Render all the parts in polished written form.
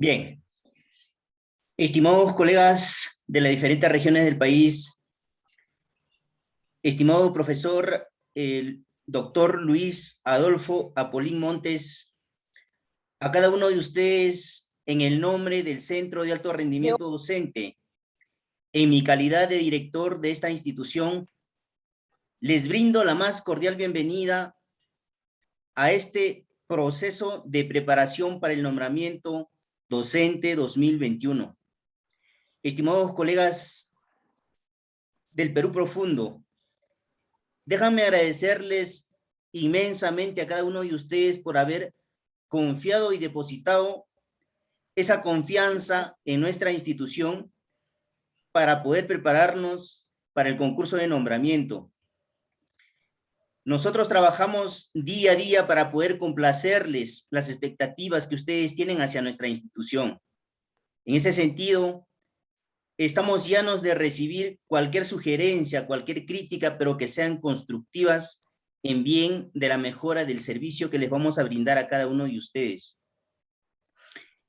Bien, estimados colegas de las diferentes regiones del país, estimado profesor, el doctor Luis Adolfo Apolín Montes, a cada uno de ustedes, en el nombre del Centro de Alto Rendimiento Docente, en mi calidad de director de esta institución, les brindo la más cordial bienvenida a este proceso de preparación para el nombramiento docente 2021. Estimados colegas del Perú Profundo, déjame agradecerles inmensamente a cada uno de ustedes por haber confiado y depositado esa confianza en nuestra institución para poder prepararnos para el concurso de nombramiento. Nosotros trabajamos día a día para poder complacerles las expectativas que ustedes tienen hacia nuestra institución. En ese sentido, estamos llanos de recibir cualquier sugerencia, cualquier crítica, pero que sean constructivas en bien de la mejora del servicio que les vamos a brindar a cada uno de ustedes.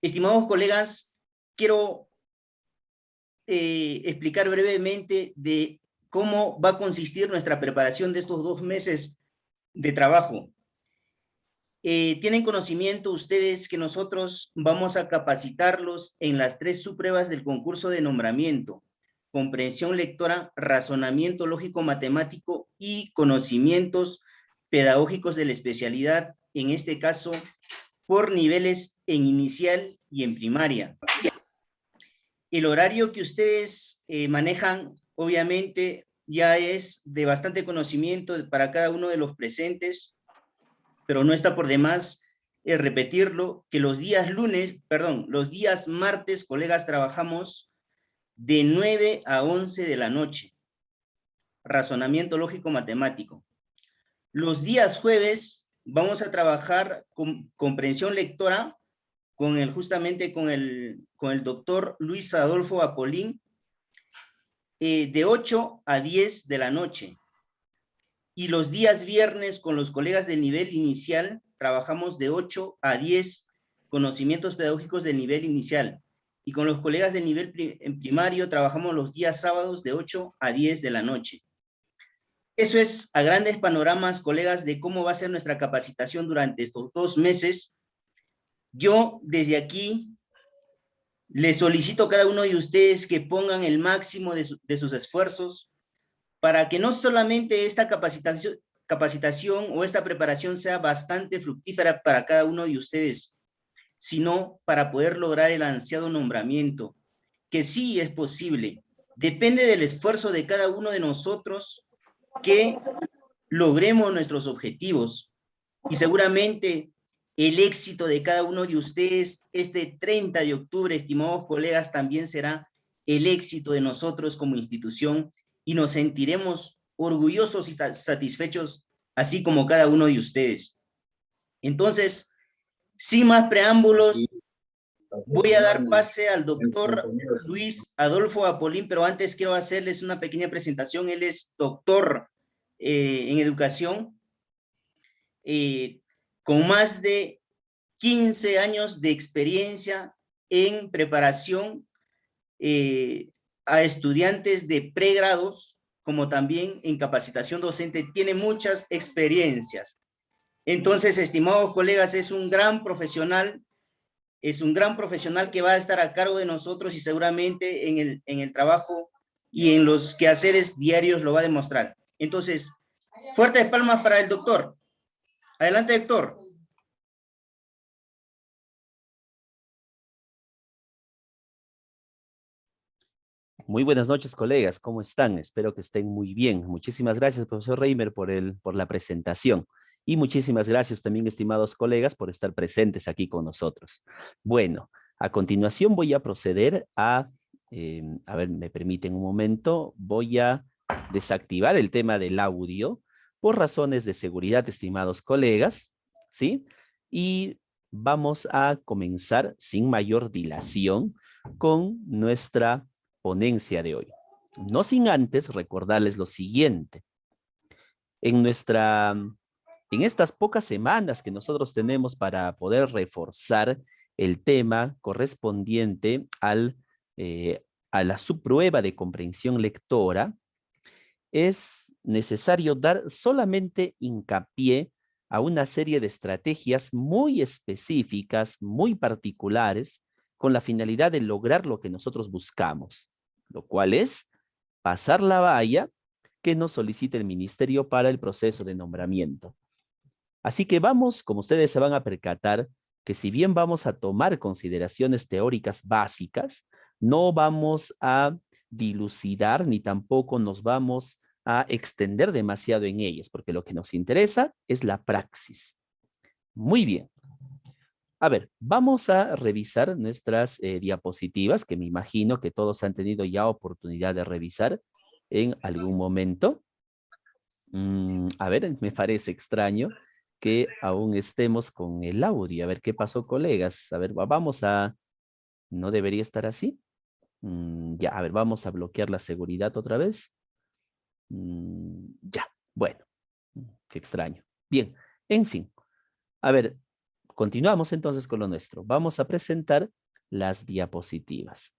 Estimados colegas, quiero explicar brevemente de cómo va a consistir nuestra preparación de estos 2 meses de trabajo. Tienen conocimiento ustedes que nosotros vamos a capacitarlos en las 3 subpruebas del concurso de nombramiento: comprensión lectora, razonamiento lógico-matemático y conocimientos pedagógicos de la especialidad, en este caso por niveles en inicial y en primaria. El horario que ustedes manejan, obviamente, ya es de bastante conocimiento para cada uno de los presentes, pero no está por demás repetirlo, que los días martes, colegas, trabajamos de 9 a 11 de la noche, razonamiento lógico-matemático. Los días jueves vamos a trabajar con comprensión lectora, justamente con el doctor Luis Adolfo Apolín, de 8 a 10 de la noche. Y los días viernes con los colegas del nivel inicial trabajamos de 8 a 10 conocimientos pedagógicos del nivel inicial. Y con los colegas del nivel primario trabajamos los días sábados de 8 a 10 de la noche. Eso es a grandes panoramas, colegas, de cómo va a ser nuestra capacitación durante estos 2 meses. Yo desde aquí les solicito a cada uno de ustedes que pongan el máximo de sus esfuerzos para que no solamente esta capacitación o esta preparación sea bastante fructífera para cada uno de ustedes, sino para poder lograr el ansiado nombramiento, que sí es posible. Depende del esfuerzo de cada uno de nosotros que logremos nuestros objetivos, y seguramente el éxito de cada uno de ustedes este 30 de octubre, estimados colegas, también será el éxito de nosotros como institución, y nos sentiremos orgullosos y satisfechos, así como cada uno de ustedes. Entonces, sin más preámbulos, voy a dar pase al doctor Luis Adolfo Apolín, pero antes quiero hacerles una pequeña presentación. Él es doctor en educación, con más de 15 años de experiencia en preparación a estudiantes de pregrados, como también en capacitación docente. Tiene muchas experiencias. Entonces, estimados colegas, es un gran profesional que va a estar a cargo de nosotros, y seguramente en el trabajo y en los quehaceres diarios lo va a demostrar. Entonces, fuertes palmas para el doctor. Adelante, doctor. Muy buenas noches, colegas. ¿Cómo están? Espero que estén muy bien. Muchísimas gracias, profesor Reimer, por la presentación. Y muchísimas gracias también, estimados colegas, por estar presentes aquí con nosotros. Bueno, a continuación voy a proceder a ver, me permiten un momento, voy a desactivar el tema del audio por razones de seguridad, estimados colegas, ¿sí? Y vamos a comenzar sin mayor dilación con nuestra ponencia de hoy. No sin antes recordarles lo siguiente. En estas pocas semanas que nosotros tenemos para poder reforzar el tema correspondiente a la subprueba de comprensión lectora, es necesario dar solamente hincapié a una serie de estrategias muy específicas, muy particulares, con la finalidad de lograr lo que nosotros buscamos, lo cual es pasar la valla que nos solicita el ministerio para el proceso de nombramiento. Así que vamos, como ustedes se van a percatar, que si bien vamos a tomar consideraciones teóricas básicas, no vamos a dilucidar ni tampoco nos vamos a extender demasiado en ellas, porque lo que nos interesa es la praxis. Muy bien. A ver, vamos a revisar nuestras diapositivas, que me imagino que todos han tenido ya oportunidad de revisar en algún momento. A ver, me parece extraño que aún estemos con el audio. A ver, ¿qué pasó, colegas? A ver, vamos a... ¿No debería estar así? Ya, a ver, vamos a bloquear la seguridad otra vez. Ya, bueno, qué extraño. Bien, en fin. A ver, continuamos entonces con lo nuestro. Vamos a presentar las diapositivas.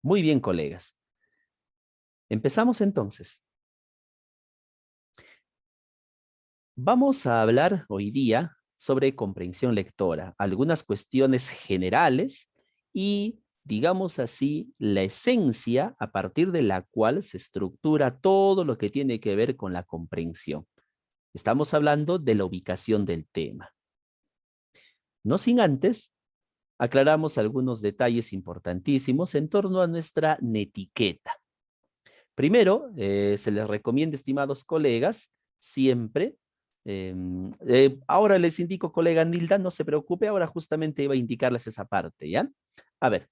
Muy bien, colegas. Empezamos entonces. Vamos a hablar hoy día sobre comprensión lectora, algunas cuestiones generales y, digamos así, la esencia a partir de la cual se estructura todo lo que tiene que ver con la comprensión. Estamos hablando de la ubicación del tema. No sin antes, aclaramos algunos detalles importantísimos en torno a nuestra netiqueta. Primero, se les recomienda, estimados colegas, siempre, ahora les indico, colega Nilda, no se preocupe, ahora justamente iba a indicarles esa parte, ¿ya? A ver,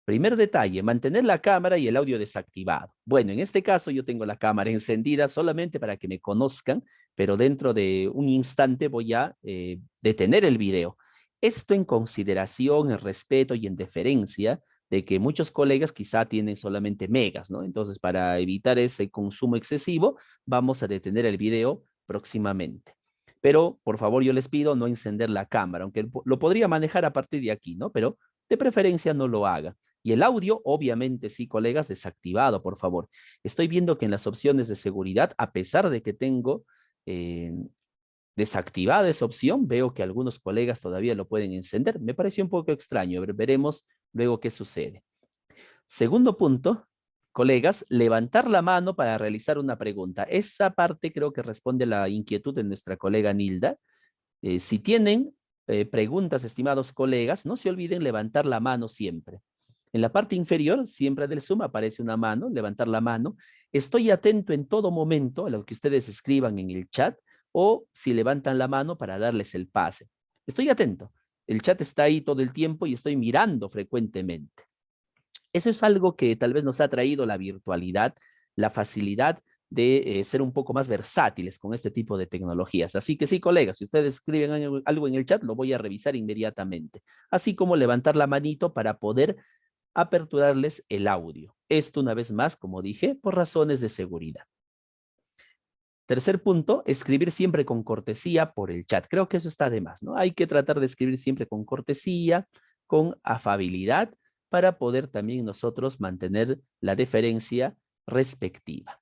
primer detalle, mantener la cámara y el audio desactivado. Bueno, en este caso yo tengo la cámara encendida solamente para que me conozcan, pero dentro de un instante voy a detener el video. Esto en consideración, en respeto y en deferencia de que muchos colegas quizá tienen solamente megas, ¿no? Entonces, para evitar ese consumo excesivo, vamos a detener el video próximamente. Pero, por favor, yo les pido no encender la cámara, aunque lo podría manejar a partir de aquí, ¿no? Pero de preferencia no lo haga. Y el audio, obviamente, sí, colegas, desactivado, por favor. Estoy viendo que en las opciones de seguridad, a pesar de que tengo desactivada esa opción, veo que algunos colegas todavía lo pueden encender. Me pareció un poco extraño, veremos luego qué sucede. Segundo punto, colegas, levantar la mano para realizar una pregunta. Esa parte creo que responde a la inquietud de nuestra colega Nilda. Si tienen preguntas, estimados colegas, no se olviden levantar la mano siempre. En la parte inferior, siempre del Zoom, aparece una mano, levantar la mano. Estoy atento en todo momento a lo que ustedes escriban en el chat o si levantan la mano para darles el pase. Estoy atento. El chat está ahí todo el tiempo y estoy mirando frecuentemente. Eso es algo que tal vez nos ha traído la virtualidad, la facilidad de ser un poco más versátiles con este tipo de tecnologías. Así que sí, colegas, si ustedes escriben algo en el chat, lo voy a revisar inmediatamente. Así como levantar la manito para poder aperturarles el audio. Esto, una vez más, como dije, por razones de seguridad. Tercer punto, escribir siempre con cortesía por el chat. Creo que eso está de más, ¿no? Hay que tratar de escribir siempre con cortesía, con afabilidad, para poder también nosotros mantener la deferencia respectiva.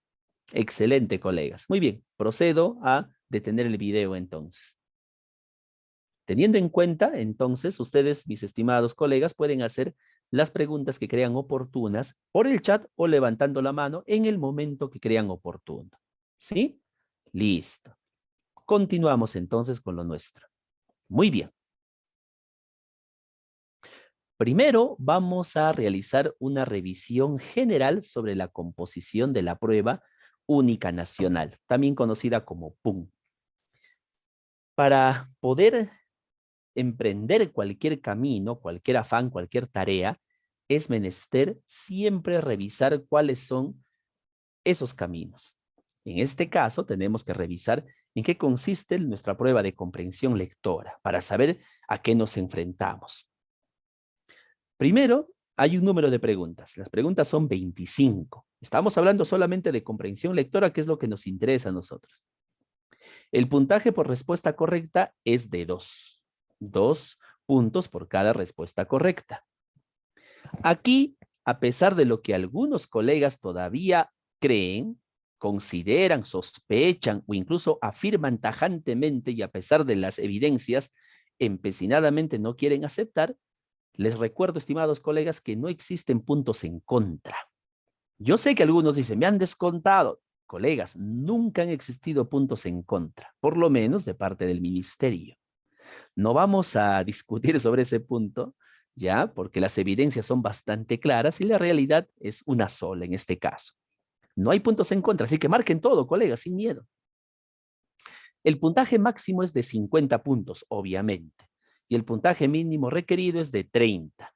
Excelente, colegas. Muy bien, procedo a detener el video entonces. Teniendo en cuenta, entonces, ustedes, mis estimados colegas, pueden hacer las preguntas que crean oportunas por el chat o levantando la mano en el momento que crean oportuno. ¿Sí? Listo. Continuamos entonces con lo nuestro. Muy bien. Primero vamos a realizar una revisión general sobre la composición de la prueba única nacional, también conocida como PUN. Para poder emprender cualquier camino, cualquier afán, cualquier tarea, es menester siempre revisar cuáles son esos caminos. En este caso, tenemos que revisar en qué consiste nuestra prueba de comprensión lectora para saber a qué nos enfrentamos. Primero, hay un número de preguntas. Las preguntas son 25. Estamos hablando solamente de comprensión lectora, que es lo que nos interesa a nosotros. El puntaje por respuesta correcta es de 2. 2 puntos por cada respuesta correcta. Aquí, a pesar de lo que algunos colegas todavía creen, consideran, sospechan o incluso afirman tajantemente y a pesar de las evidencias, empecinadamente no quieren aceptar, les recuerdo, estimados colegas, que no existen puntos en contra. Yo sé que algunos dicen, me han descontado. Colegas, nunca han existido puntos en contra, por lo menos de parte del ministerio. No vamos a discutir sobre ese punto, ¿ya? Porque las evidencias son bastante claras y la realidad es una sola en este caso. No hay puntos en contra, así que marquen todo, colegas, sin miedo. El puntaje máximo es de 50 puntos, obviamente, y el puntaje mínimo requerido es de 30.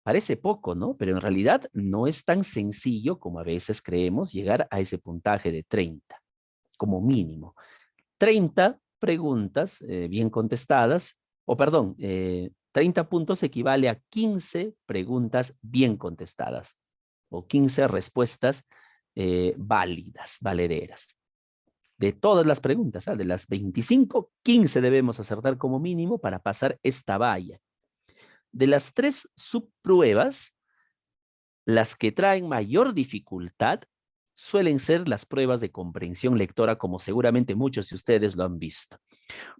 Parece poco, ¿no? Pero en realidad no es tan sencillo como a veces creemos llegar a ese puntaje de 30, como mínimo. 30 preguntas bien contestadas, 30 puntos equivale a 15 preguntas bien contestadas o 15 respuestas válidas, valederas. De todas las preguntas, de las 25, 15 debemos acertar como mínimo para pasar esta valla. De las 3 subpruebas, las que traen mayor dificultad suelen ser las pruebas de comprensión lectora, como seguramente muchos de ustedes lo han visto.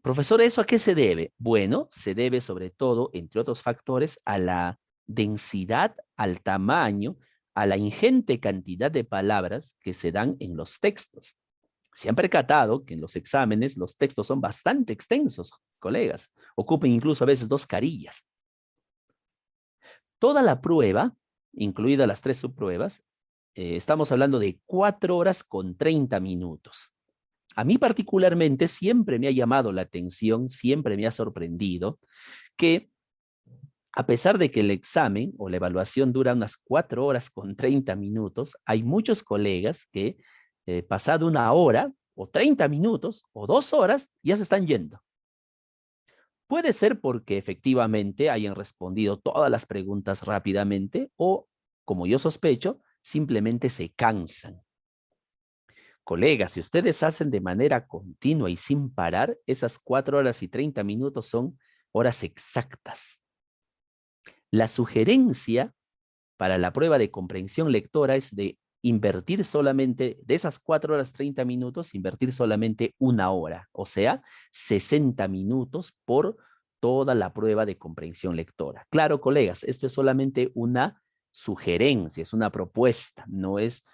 Profesor, ¿eso a qué se debe? Bueno, se debe sobre todo, entre otros factores, a la densidad, al tamaño, a la ingente cantidad de palabras que se dan en los textos. Se han percatado que en los exámenes los textos son bastante extensos, colegas. Ocupan incluso a veces 2 carillas. Toda la prueba, incluidas las 3 subpruebas, estamos hablando de 4 horas con 30 minutos. A mí particularmente siempre me ha llamado la atención, siempre me ha sorprendido que a pesar de que el examen o la evaluación dura unas 4 horas con 30 minutos, hay muchos colegas que pasado 1 hora o 30 minutos o 2 horas ya se están yendo. Puede ser porque efectivamente hayan respondido todas las preguntas rápidamente o, como yo sospecho, simplemente se cansan. Colegas, si ustedes hacen de manera continua y sin parar, esas 4 horas y 30 minutos son horas exactas. La sugerencia para la prueba de comprensión lectora es de invertir solamente, de esas 4 horas 30 minutos, invertir solamente 1 hora, o sea, 60 minutos por toda la prueba de comprensión lectora. Claro, colegas, esto es solamente una sugerencia, es una propuesta, no es,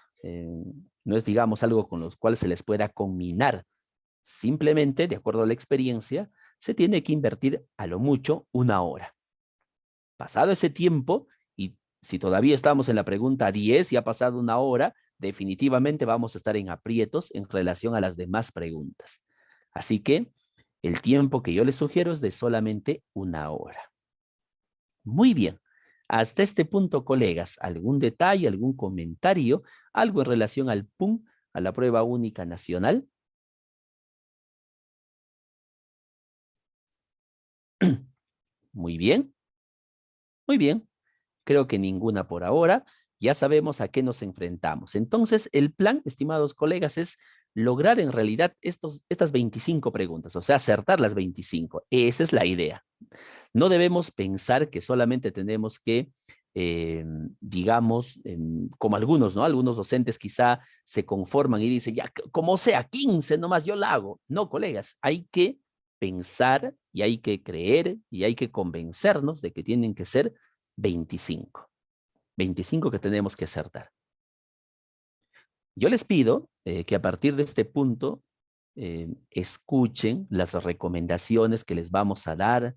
digamos, algo con los cuales se les pueda combinar. Simplemente, de acuerdo a la experiencia, se tiene que invertir a lo mucho 1 hora. Pasado ese tiempo, y si todavía estamos en la pregunta 10 y ha pasado 1 hora, definitivamente vamos a estar en aprietos en relación a las demás preguntas. Así que el tiempo que yo les sugiero es de solamente 1 hora. Muy bien. Hasta este punto, colegas, ¿algún detalle, algún comentario, algo en relación al PUN, a la prueba única nacional? Muy bien. Muy bien. Creo que ninguna por ahora. Ya sabemos a qué nos enfrentamos. Entonces, el plan, estimados colegas, es lograr en realidad estas 25 preguntas, o sea, acertar las 25. Esa es la idea. No debemos pensar que solamente tenemos que, digamos, como algunos, ¿no? Algunos docentes quizá se conforman y dicen, ya, como sea, 15 nomás yo la hago. No, colegas, hay que pensar y hay que creer y hay que convencernos de que tienen que ser 25. 25 que tenemos que acertar. Yo les pido que a partir de este punto escuchen las recomendaciones que les vamos a dar,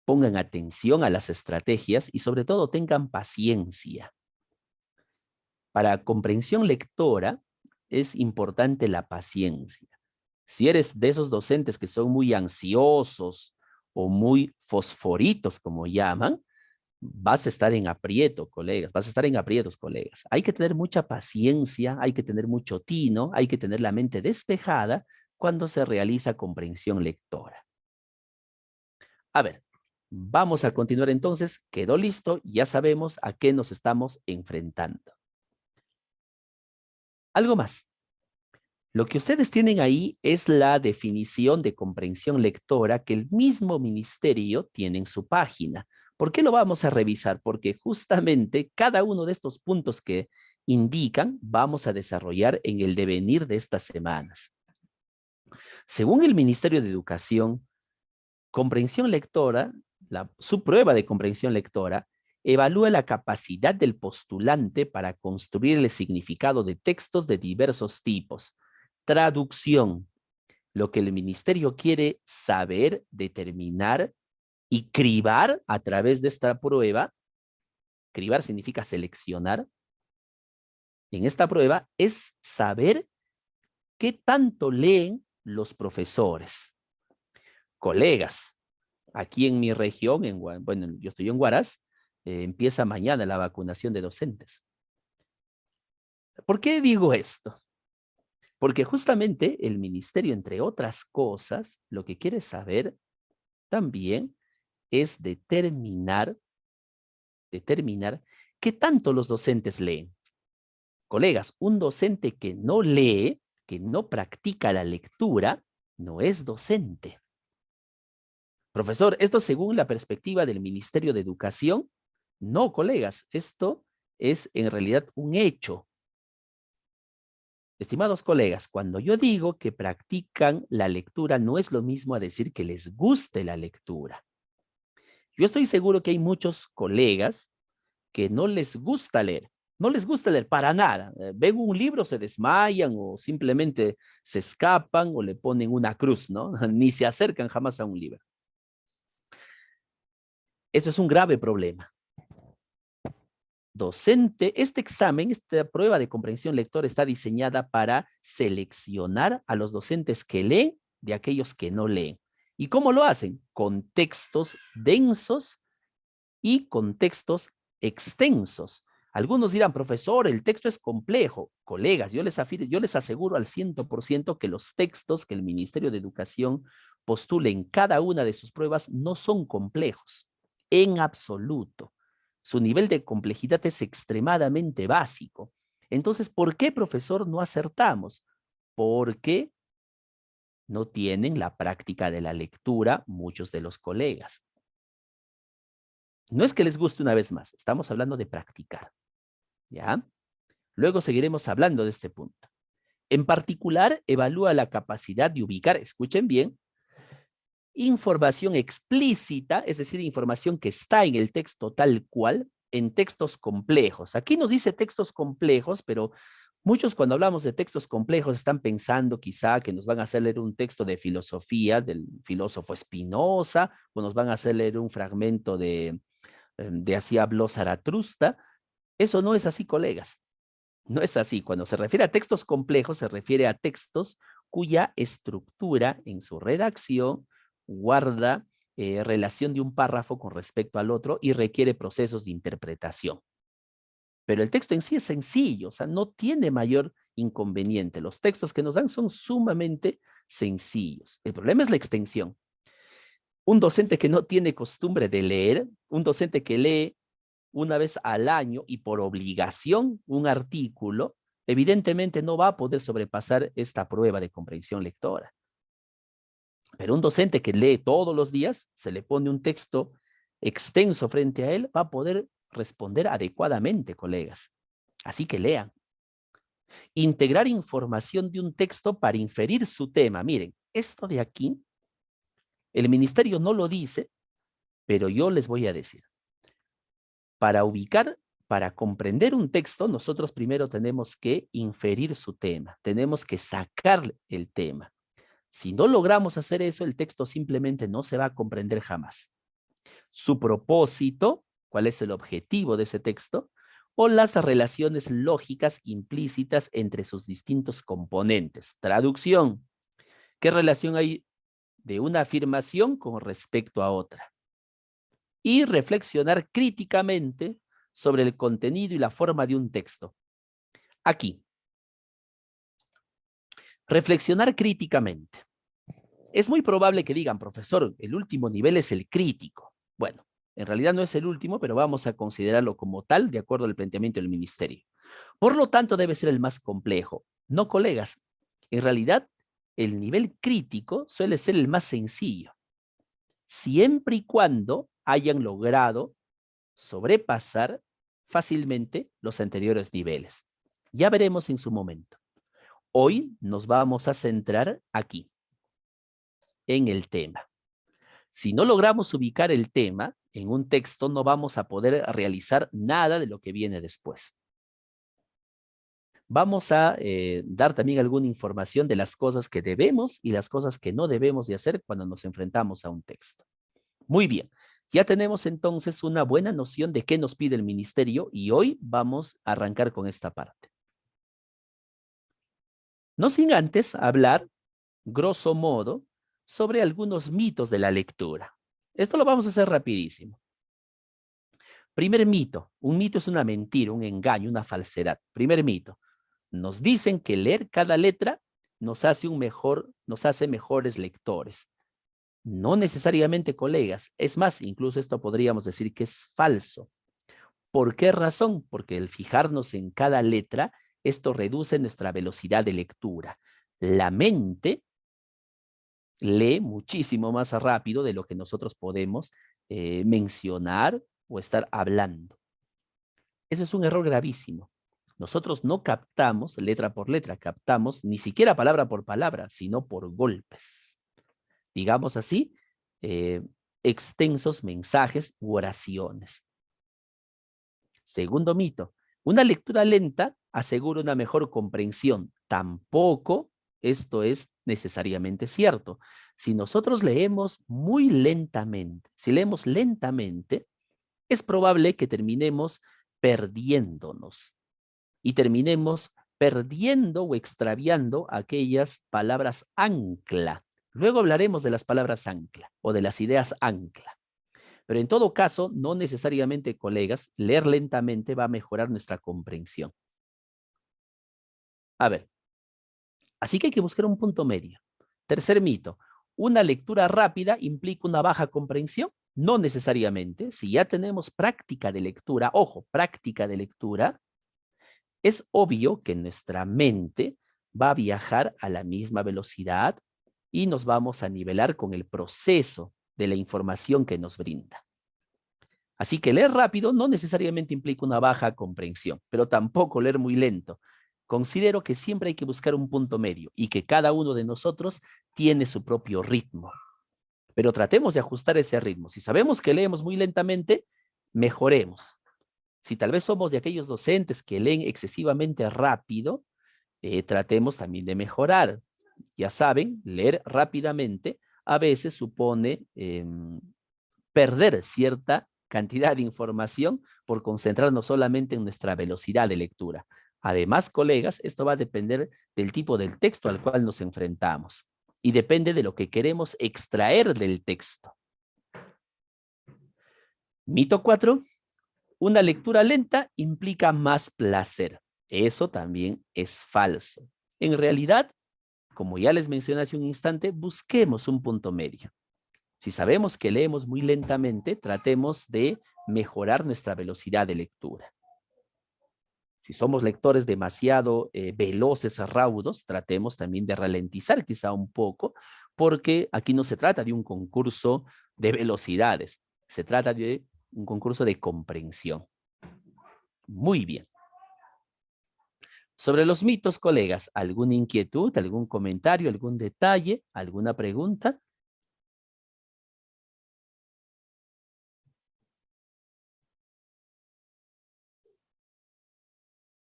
pongan atención a las estrategias y sobre todo tengan paciencia. Para comprensión lectora es importante la paciencia. Si eres de esos docentes que son muy ansiosos o muy fosforitos, como llaman, vas a estar en aprieto, colegas, vas a estar en aprietos, colegas. Hay que tener mucha paciencia, hay que tener mucho tino, hay que tener la mente despejada cuando se realiza comprensión lectora. A ver, vamos a continuar entonces. Quedó listo, ya sabemos a qué nos estamos enfrentando. Algo más. Lo que ustedes tienen ahí es la definición de comprensión lectora que el mismo ministerio tiene en su página. ¿Por qué lo vamos a revisar? Porque justamente cada uno de estos puntos que indican vamos a desarrollar en el devenir de estas semanas. Según el Ministerio de Educación, comprensión lectora, su prueba de comprensión lectora, evalúa la capacidad del postulante para construir el significado de textos de diversos tipos. Traducción, lo que el ministerio quiere saber, determinar y cribar a través de esta prueba. Cribar significa seleccionar. En esta prueba es saber qué tanto leen los profesores. Colegas, aquí en mi región, bueno, yo estoy en Huaraz, empieza mañana la vacunación de docentes. ¿Por qué digo esto? Porque justamente el ministerio, entre otras cosas, lo que quiere saber también es determinar qué tanto los docentes leen. Colegas, un docente que no lee, que no practica la lectura, no es docente. Profesor, ¿esto según la perspectiva del Ministerio de Educación? No, colegas, esto es en realidad un hecho. Estimados colegas, cuando yo digo que practican la lectura, no es lo mismo a decir que les guste la lectura. Yo estoy seguro que hay muchos colegas que no les gusta leer. No les gusta leer para nada. Ven un libro, se desmayan o simplemente se escapan o le ponen una cruz, ¿no? Ni se acercan jamás a un libro. Eso es un grave problema. Docente, este examen, esta prueba de comprensión lectora está diseñada para seleccionar a los docentes que leen de aquellos que no leen. ¿Y cómo lo hacen? Con textos densos y con textos extensos. Algunos dirán, profesor, el texto es complejo. Colegas, yo les aseguro al 100% que los textos que el Ministerio de Educación postula en cada una de sus pruebas no son complejos, en absoluto. Su nivel de complejidad es extremadamente básico. Entonces, ¿por qué, profesor, no acertamos? Porque no tienen la práctica de la lectura muchos de los colegas. No es que les guste una vez más, estamos hablando de practicar, ¿ya? Luego seguiremos hablando de este punto. En particular, evalúa la capacidad de ubicar, escuchen bien, información explícita, es decir, información que está en el texto tal cual, en textos complejos. Aquí nos dice textos complejos, pero muchos cuando hablamos de textos complejos están pensando quizá que nos van a hacer leer un texto de filosofía del filósofo Spinoza, o nos van a hacer leer un fragmento de así habló Zaratustra. Eso no es así, colegas. No es así. Cuando se refiere a textos complejos, se refiere a textos cuya estructura en su redacción guarda relación de un párrafo con respecto al otro y requiere procesos de interpretación. Pero el texto en sí es sencillo, o sea, no tiene mayor inconveniente. Los textos que nos dan son sumamente sencillos. El problema es la extensión. Un docente que no tiene costumbre de leer, un docente que lee una vez al año y por obligación un artículo, evidentemente no va a poder sobrepasar esta prueba de comprensión lectora. Pero un docente que lee todos los días, se le pone un texto extenso frente a él, va a poder responder adecuadamente, colegas. Así que lean. Integrar información de un texto para inferir su tema. Miren, esto de aquí, el ministerio no lo dice, pero yo les voy a decir. Para ubicar, para comprender un texto, nosotros primero tenemos que inferir su tema, tenemos que sacar el tema. Si no logramos hacer eso, el texto simplemente no se va a comprender jamás. Su propósito, ¿cuál es el objetivo de ese texto? O las relaciones lógicas implícitas entre sus distintos componentes. Traducción. ¿Qué relación hay de una afirmación con respecto a otra? Y reflexionar críticamente sobre el contenido y la forma de un texto. Aquí. Reflexionar críticamente. Es muy probable que digan, profesor, el último nivel es el crítico. Bueno, en realidad no es el último, pero vamos a considerarlo como tal de acuerdo al planteamiento del ministerio. Por lo tanto, debe ser el más complejo. No, colegas, En realidad, el nivel crítico suele ser el más sencillo, siempre y cuando hayan logrado sobrepasar fácilmente los anteriores niveles. Ya veremos en su momento. Hoy nos vamos a centrar aquí, en el tema. Si no logramos ubicar el tema en un texto, no vamos a poder realizar nada de lo que viene después. Vamos a dar también alguna información de las cosas que debemos y las cosas que no debemos de hacer cuando nos enfrentamos a un texto. Muy bien, ya tenemos entonces una buena noción de qué nos pide el ministerio y hoy vamos a arrancar con esta parte. No sin antes hablar, grosso modo, sobre algunos mitos de la lectura. Esto lo vamos a hacer rapidísimo. Primer mito. Un mito es una mentira, un engaño, una falsedad. Primer mito. Nos dicen que leer cada letra nos hace mejores lectores. No necesariamente, colegas. Es más, incluso esto podríamos decir que es falso. ¿Por qué razón? Porque el fijarnos en cada letra, esto reduce nuestra velocidad de lectura. La mente lee muchísimo más rápido de lo que nosotros podemos mencionar o estar hablando. Eso es un error gravísimo. Nosotros no captamos letra por letra, captamos ni siquiera palabra por palabra, sino por golpes. Digamos así, extensos mensajes u oraciones. Segundo mito, una lectura lenta asegura una mejor comprensión. Tampoco esto es necesariamente cierto. Si nosotros leemos muy lentamente, si leemos lentamente, es probable que terminemos perdiéndonos y terminemos perdiendo o extraviando aquellas palabras ancla. Luego hablaremos de las palabras ancla o de las ideas ancla. Pero en todo caso, no necesariamente, colegas, leer lentamente va a mejorar nuestra comprensión. A ver, así que hay que buscar un punto medio. Tercer mito, ¿una lectura rápida implica una baja comprensión? No necesariamente. Si ya tenemos práctica de lectura, ojo, práctica de lectura, es obvio que nuestra mente va a viajar a la misma velocidad y nos vamos a nivelar con el proceso de la información que nos brinda. Así que leer rápido no necesariamente implica una baja comprensión, pero tampoco leer muy lento. Considero que siempre hay que buscar un punto medio y que cada uno de nosotros tiene su propio ritmo. Pero tratemos de ajustar ese ritmo. Si sabemos que leemos muy lentamente, mejoremos. Si tal vez somos de aquellos docentes que leen excesivamente rápido, tratemos también de mejorar. Ya saben, leer rápidamente a veces supone perder cierta cantidad de información por concentrarnos solamente en nuestra velocidad de lectura. Además, colegas, esto va a depender del tipo del texto al cual nos enfrentamos y depende de lo que queremos extraer del texto. Mito 4. Una lectura lenta implica más placer. Eso también es falso. En realidad, como ya les mencioné hace un instante, busquemos un punto medio. Si sabemos que leemos muy lentamente, tratemos de mejorar nuestra velocidad de lectura. Si somos lectores demasiado veloces, raudos, tratemos también de ralentizar quizá un poco, porque aquí no se trata de un concurso de velocidades, se trata de un concurso de comprensión. Muy bien. Sobre los mitos, colegas, ¿alguna inquietud, algún comentario, algún detalle, alguna pregunta?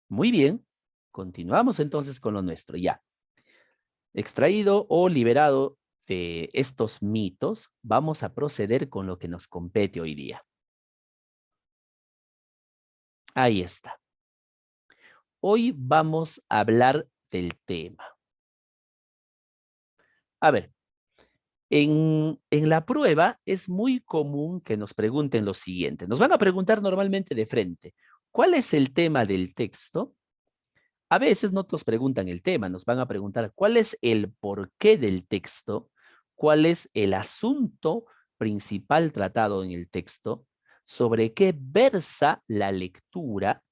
Muy bien. Continuamos entonces con lo nuestro. Ya. Extraído o liberado de estos mitos, vamos a proceder con lo que nos compete hoy día. Ahí está. Hoy vamos a hablar del tema. A ver, en la prueba es muy común que nos pregunten lo siguiente. Nos van a preguntar normalmente de frente, ¿cuál es el tema del texto? A veces no nos preguntan el tema, nos van a preguntar cuál es el porqué del texto, cuál es el asunto principal tratado en el texto, sobre qué versa la lectura,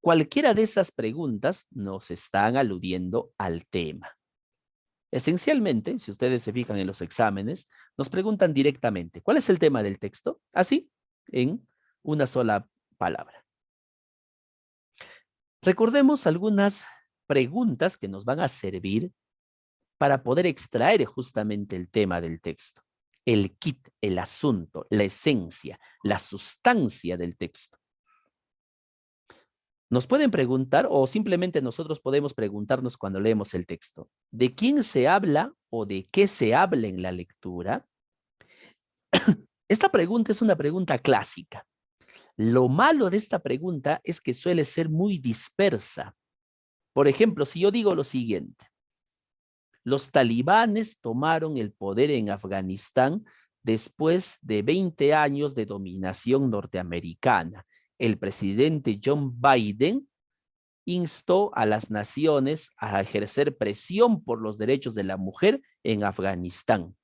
Cualquiera de esas preguntas nos están aludiendo al tema. Esencialmente, si ustedes se fijan en los exámenes, nos preguntan directamente, ¿cuál es el tema del texto? Así, en una sola palabra. Recordemos algunas preguntas que nos van a servir para poder extraer justamente el tema del texto. El kit, el asunto, la esencia, la sustancia del texto. Nos pueden preguntar, o simplemente nosotros podemos preguntarnos cuando leemos el texto, ¿de quién se habla o de qué se habla en la lectura? Esta pregunta es una pregunta clásica. Lo malo de esta pregunta es que suele ser muy dispersa. Por ejemplo, si yo digo lo siguiente, los talibanes tomaron el poder en Afganistán después de 20 años de dominación norteamericana. El presidente John Biden instó a las naciones a ejercer presión por los derechos de la mujer en Afganistán.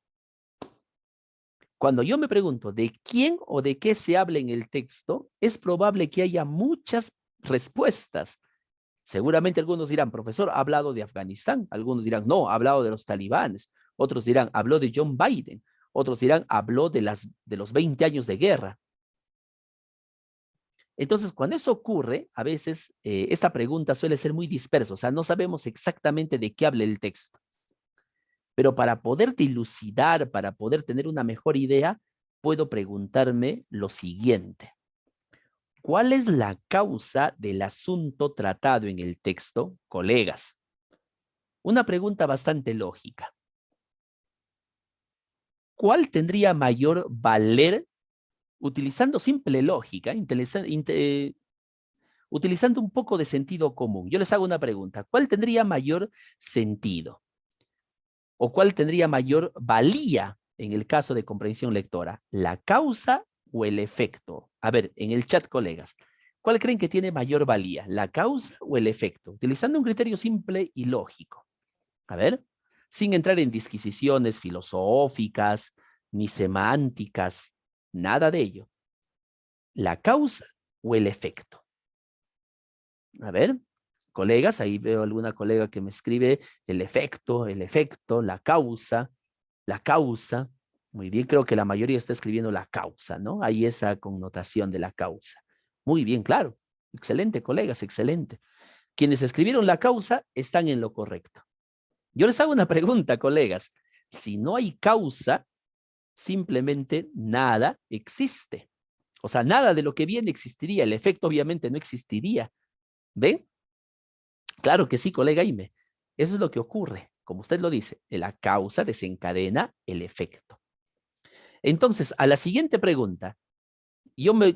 Cuando yo me pregunto de quién o de qué se habla en el texto, es probable que haya muchas respuestas. Seguramente algunos dirán, profesor, ha hablado de Afganistán. Algunos dirán, no, ha hablado de los talibanes. Otros dirán, habló de John Biden. Otros dirán, habló de los 20 años de guerra. Entonces, cuando eso ocurre, a veces esta pregunta suele ser muy dispersa, o sea, no sabemos exactamente de qué habla el texto. Pero para poder dilucidar, para poder tener una mejor idea, puedo preguntarme lo siguiente. ¿Cuál es la causa del asunto tratado en el texto, colegas? Una pregunta bastante lógica. ¿Cuál tendría mayor valer utilizando simple lógica, utilizando un poco de sentido común? Yo les hago una pregunta. ¿Cuál tendría mayor sentido? ¿O cuál tendría mayor valía en el caso de comprensión lectora? ¿La causa o el efecto? A ver, en el chat, colegas, ¿cuál creen que tiene mayor valía? ¿La causa o el efecto? Utilizando un criterio simple y lógico. A ver, sin entrar en disquisiciones filosóficas ni semánticas, nada de ello. ¿La causa o el efecto? A ver, colegas, ahí veo alguna colega que me escribe el efecto, la causa, la causa. Muy bien, creo que la mayoría está escribiendo la causa, ¿no? Hay esa connotación de la causa. Muy bien, claro. Excelente, colegas, excelente. Quienes escribieron la causa están en lo correcto. Yo les hago una pregunta, colegas. Si no hay causa, simplemente nada existe. O sea, nada de lo que viene existiría. El efecto obviamente no existiría. ¿Ven? Claro que sí, colega Ime. Eso es lo que ocurre. Como usted lo dice, la causa desencadena el efecto. Entonces, a la siguiente pregunta,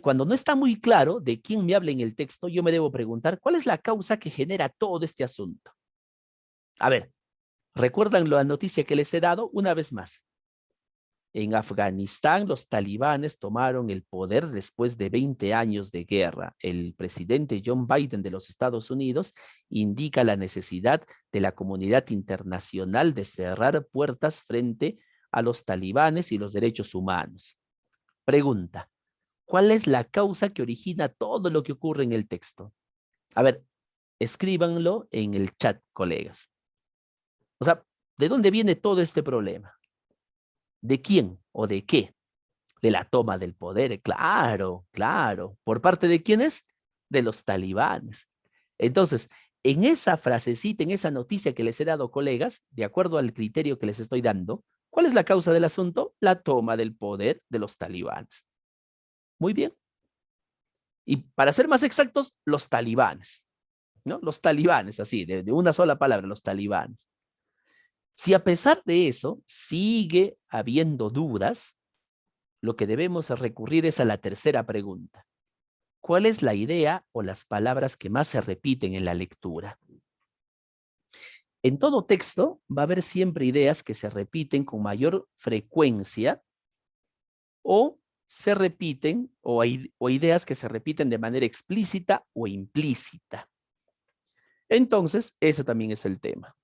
cuando no está muy claro de quién me habla en el texto, yo me debo preguntar, ¿cuál es la causa que genera todo este asunto? A ver, ¿recuerdan la noticia que les he dado? Una vez más. En Afganistán, los talibanes tomaron el poder después de 20 años de guerra. El presidente John Biden de los Estados Unidos indica la necesidad de la comunidad internacional de cerrar puertas frente a los talibanes y los derechos humanos. Pregunta, ¿cuál es la causa que origina todo lo que ocurre en el texto? A ver, escríbanlo en el chat, colegas. O sea, ¿de dónde viene todo este problema? ¿De quién o de qué? De la toma del poder, claro, claro. ¿Por parte de quiénes? De los talibanes. Entonces, en esa frasecita, en esa noticia que les he dado, colegas, de acuerdo al criterio que les estoy dando, ¿cuál es la causa del asunto? La toma del poder de los talibanes. Muy bien. Y para ser más exactos, los talibanes, ¿no? Los talibanes, así, de una sola palabra, los talibanes. Si a pesar de eso sigue habiendo dudas, lo que debemos recurrir es a la tercera pregunta. ¿Cuál es la idea o las palabras que más se repiten en la lectura? En todo texto va a haber siempre ideas que se repiten con mayor frecuencia o se repiten o ideas que se repiten de manera explícita o implícita. Entonces, ese también es el tema.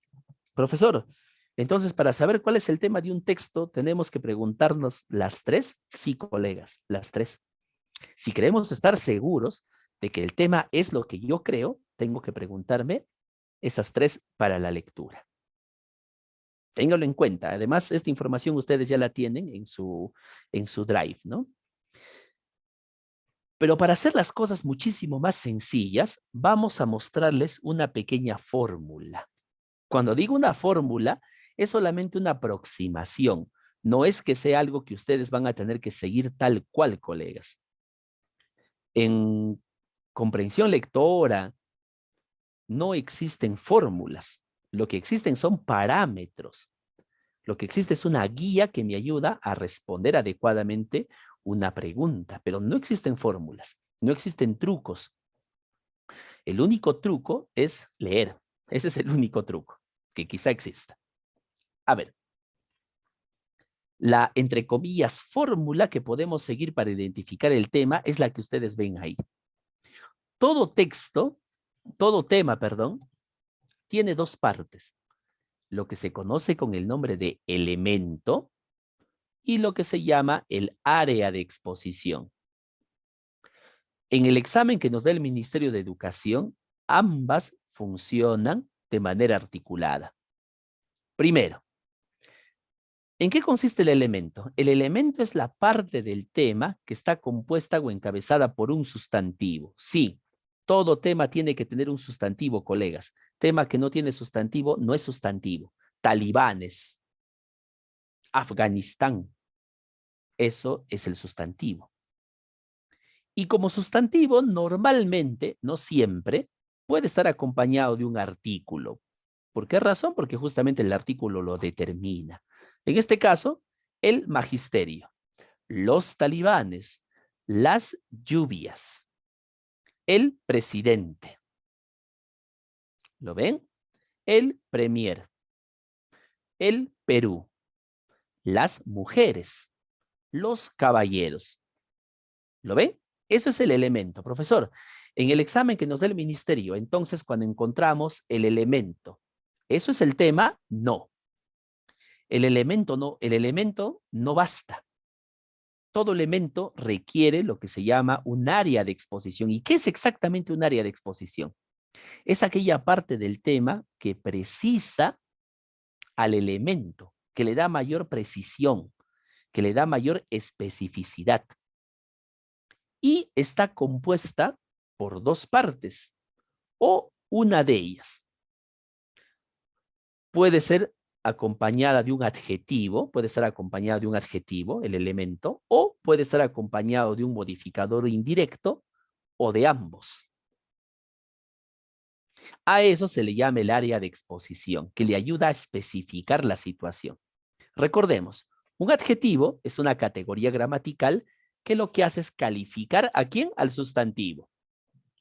Profesor, entonces para saber cuál es el tema de un texto, ¿tenemos que preguntarnos las tres? Sí, colegas, las tres. Si queremos estar seguros, de que el tema es lo que yo creo, tengo que preguntarme esas 3 para la lectura. Ténganlo en cuenta. Además, esta información ustedes ya la tienen en su Drive, ¿no? Pero para hacer las cosas muchísimo más sencillas, vamos a mostrarles una pequeña fórmula. Cuando digo una fórmula, es solamente una aproximación. No es que sea algo que ustedes van a tener que seguir tal cual, colegas. En comprensión lectora no existen fórmulas. Lo que existen son parámetros. Lo que existe es una guía que me ayuda a responder adecuadamente una pregunta, pero no existen fórmulas, no existen trucos. El único truco es leer. Ese es el único truco que quizá exista. A ver, la, entre comillas, fórmula que podemos seguir para identificar el tema es la que ustedes ven ahí. Todo texto, todo tema, perdón, tiene 2 partes. Lo que se conoce con el nombre de elemento y lo que se llama el área de exposición. En el examen que nos da el Ministerio de Educación, ambas funcionan de manera articulada. Primero, ¿en qué consiste el elemento? El elemento es la parte del tema que está compuesta o encabezada por un sustantivo. Sí, todo tema tiene que tener un sustantivo, colegas. Tema que no tiene sustantivo no es sustantivo. Talibanes, Afganistán, eso es el sustantivo. Y como sustantivo, normalmente, no siempre, puede estar acompañado de un artículo. ¿Por qué razón? Porque justamente el artículo lo determina. En este caso, el magisterio, los talibanes, las lluvias, el presidente. ¿Lo ven? El premier, el Perú, las mujeres, los caballeros. ¿Lo ven? Eso es el elemento, profesor. En el examen que nos da el ministerio, entonces cuando encontramos el elemento, ¿eso es el tema? No. El elemento no basta. Todo elemento requiere lo que se llama un área de exposición. ¿Y qué es exactamente un área de exposición? Es aquella parte del tema que precisa al elemento, que le da mayor precisión, que le da mayor especificidad. Y está compuesta por 2 partes o una de ellas. Puede ser acompañada de un adjetivo, puede estar acompañada de un adjetivo, el elemento, o puede estar acompañado de un modificador indirecto o de ambos. A eso se le llama el área de exposición, que le ayuda a especificar la situación. Recordemos, un adjetivo es una categoría gramatical que lo que hace es calificar ¿a quién? Al sustantivo.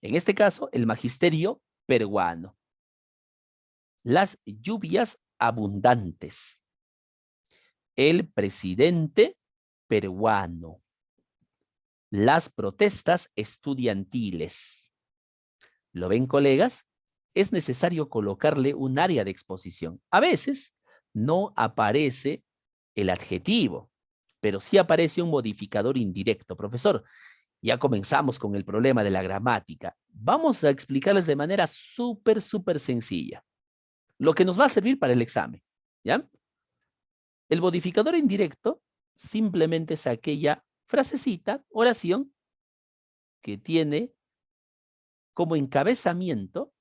En este caso, el magisterio peruano. Las lluvias abundantes. El presidente peruano. Las protestas estudiantiles. ¿Lo ven, colegas? Es necesario colocarle un área de exposición. A veces no aparece el adjetivo, pero sí aparece un modificador indirecto. Profesor, ya comenzamos con el problema de la gramática. Vamos a explicarles de manera súper sencilla lo que nos va a servir para el examen, ¿ya? El modificador indirecto simplemente es aquella frasecita, oración, que tiene como encabezamiento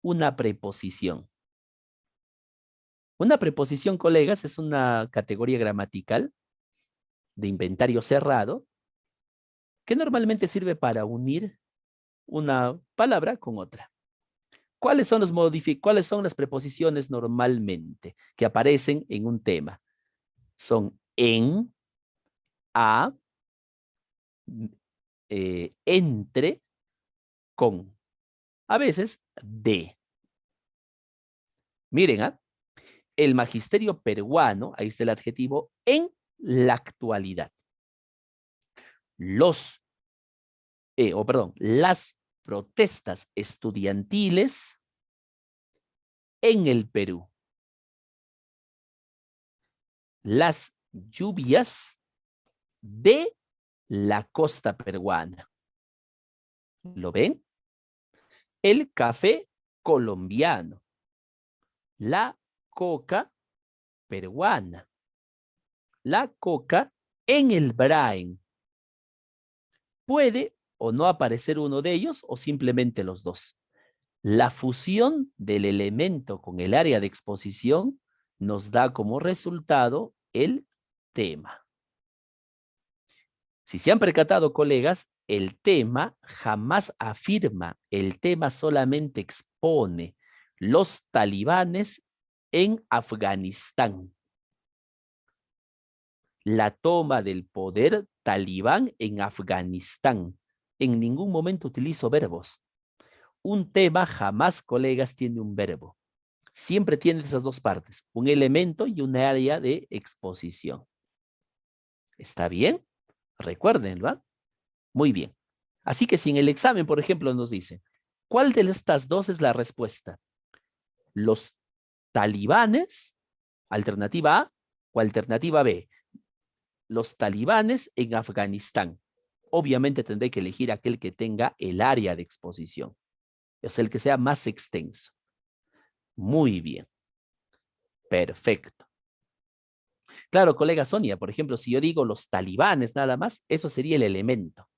una preposición. Una preposición, colegas, es una categoría gramatical de inventario cerrado que normalmente sirve para unir una palabra con otra. ¿Cuáles son las preposiciones normalmente que aparecen en un tema? Son en, a, entre, con. A veces, de. Miren, el magisterio peruano, ahí está el adjetivo, en la actualidad. Las protestas estudiantiles en el Perú. Las lluvias de la costa peruana. ¿Lo ven? El café colombiano, la coca peruana, la coca en el Brain. Puede o no aparecer uno de ellos o simplemente los dos. La fusión del elemento con el área de exposición nos da como resultado el tema. Si se han percatado, colegas, el tema jamás afirma, el tema solamente expone los talibanes en Afganistán. La toma del poder talibán en Afganistán. En ningún momento utilizo verbos. Un tema jamás, colegas, tiene un verbo. Siempre tiene esas dos partes, un elemento y un área de exposición. ¿Está bien? Recuerden, ¿va? Muy bien. Así que si en el examen, por ejemplo, nos dice, ¿cuál de estas dos es la respuesta? ¿Los talibanes, alternativa A, o alternativa B? Los talibanes en Afganistán. Obviamente tendré que elegir aquel que tenga el área de exposición, o sea, el que sea más extenso. Muy bien. Perfecto. Claro, colega Sonia, por ejemplo, si yo digo los talibanes nada más, eso sería el elemento.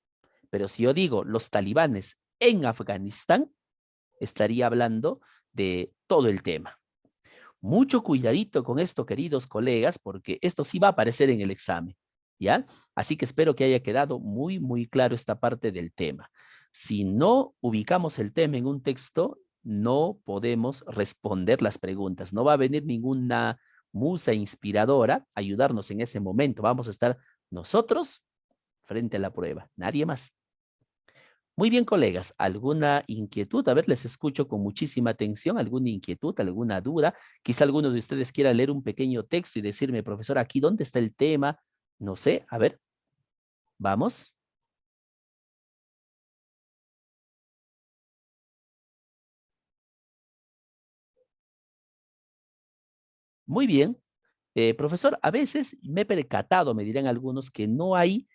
Pero si yo digo los talibanes en Afganistán, estaría hablando de todo el tema. Mucho cuidadito con esto, queridos colegas, porque esto sí va a aparecer en el examen, ¿ya? Así que espero que haya quedado muy claro esta parte del tema. Si no ubicamos el tema en un texto, no podemos responder las preguntas. No va a venir ninguna musa inspiradora a ayudarnos en ese momento. Vamos a estar nosotros frente a la prueba, nadie más. Muy bien, colegas, ¿alguna inquietud? A ver, les escucho con muchísima atención. ¿Alguna inquietud, alguna duda? Quizá alguno de ustedes quiera leer un pequeño texto y decirme, profesor, aquí, ¿dónde está el tema? No sé, a ver, vamos. Muy bien. Profesor, a veces me he percatado, me dirán algunos, que no hay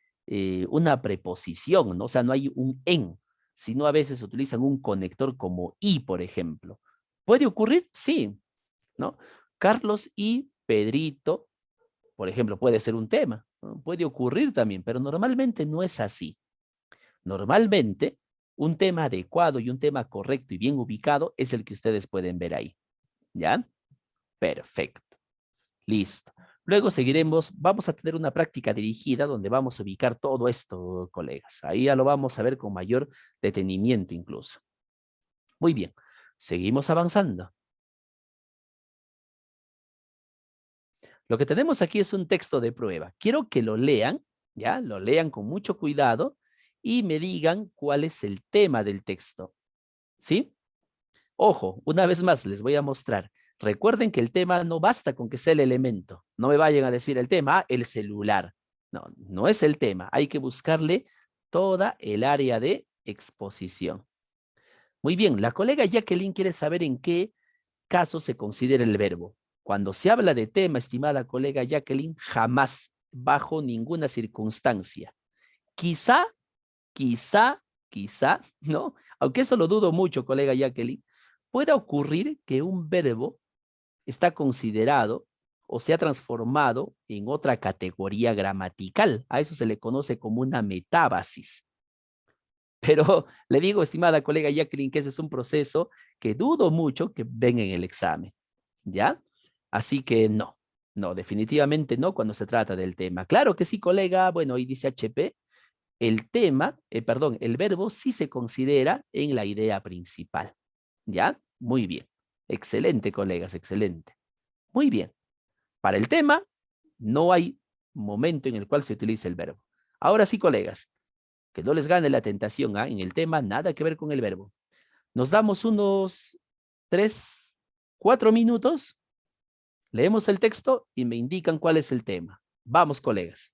una preposición, ¿no? O sea, no hay un en, sino a veces utilizan un conector como y, por ejemplo. ¿Puede ocurrir? Sí, ¿no? Carlos y Pedrito, por ejemplo, puede ser un tema, ¿no? Puede ocurrir también, pero normalmente no es así. Normalmente, un tema adecuado y un tema correcto y bien ubicado es el que ustedes pueden ver ahí. ¿Ya? Perfecto. Listo. Luego seguiremos, vamos a tener una práctica dirigida donde vamos a ubicar todo esto, colegas. Ahí ya lo vamos a ver con mayor detenimiento incluso. Muy bien. Seguimos avanzando. Lo que tenemos aquí es un texto de prueba. Quiero que lo lean, ¿ya? Lo lean con mucho cuidado y me digan cuál es el tema del texto, ¿sí? Ojo, una vez más les voy a mostrar. Recuerden que el tema no basta con que sea el elemento. No me vayan a decir el tema, el celular. No, no es el tema. Hay que buscarle toda el área de exposición. Muy bien, la colega Jacqueline quiere saber en qué caso se considera el verbo. Cuando se habla de tema, estimada colega Jacqueline, jamás, bajo ninguna circunstancia. Quizá, quizá, quizá, ¿no? Aunque eso lo dudo mucho, colega Jacqueline, pueda ocurrir que un verbo está considerado o se ha transformado en otra categoría gramatical. A eso se le conoce como una metábasis. Pero le digo, estimada colega Jacqueline, que ese es un proceso que dudo mucho que ven en el examen. ¿Ya? Así que no, no, definitivamente no cuando se trata del tema. Claro que sí, colega, bueno, ahí dice HP, el tema, perdón, el verbo sí se considera en la idea principal. ¿Ya? Muy bien. Excelente, colegas, excelente. Muy bien. Para el tema, no hay momento en el cual se utilice el verbo. Ahora sí, colegas, que no les gane la tentación, ¿ah? En el tema, nada que ver con el verbo. Nos damos unos 3, 4 minutos. Leemos el texto y me indican cuál es el tema. Vamos, colegas.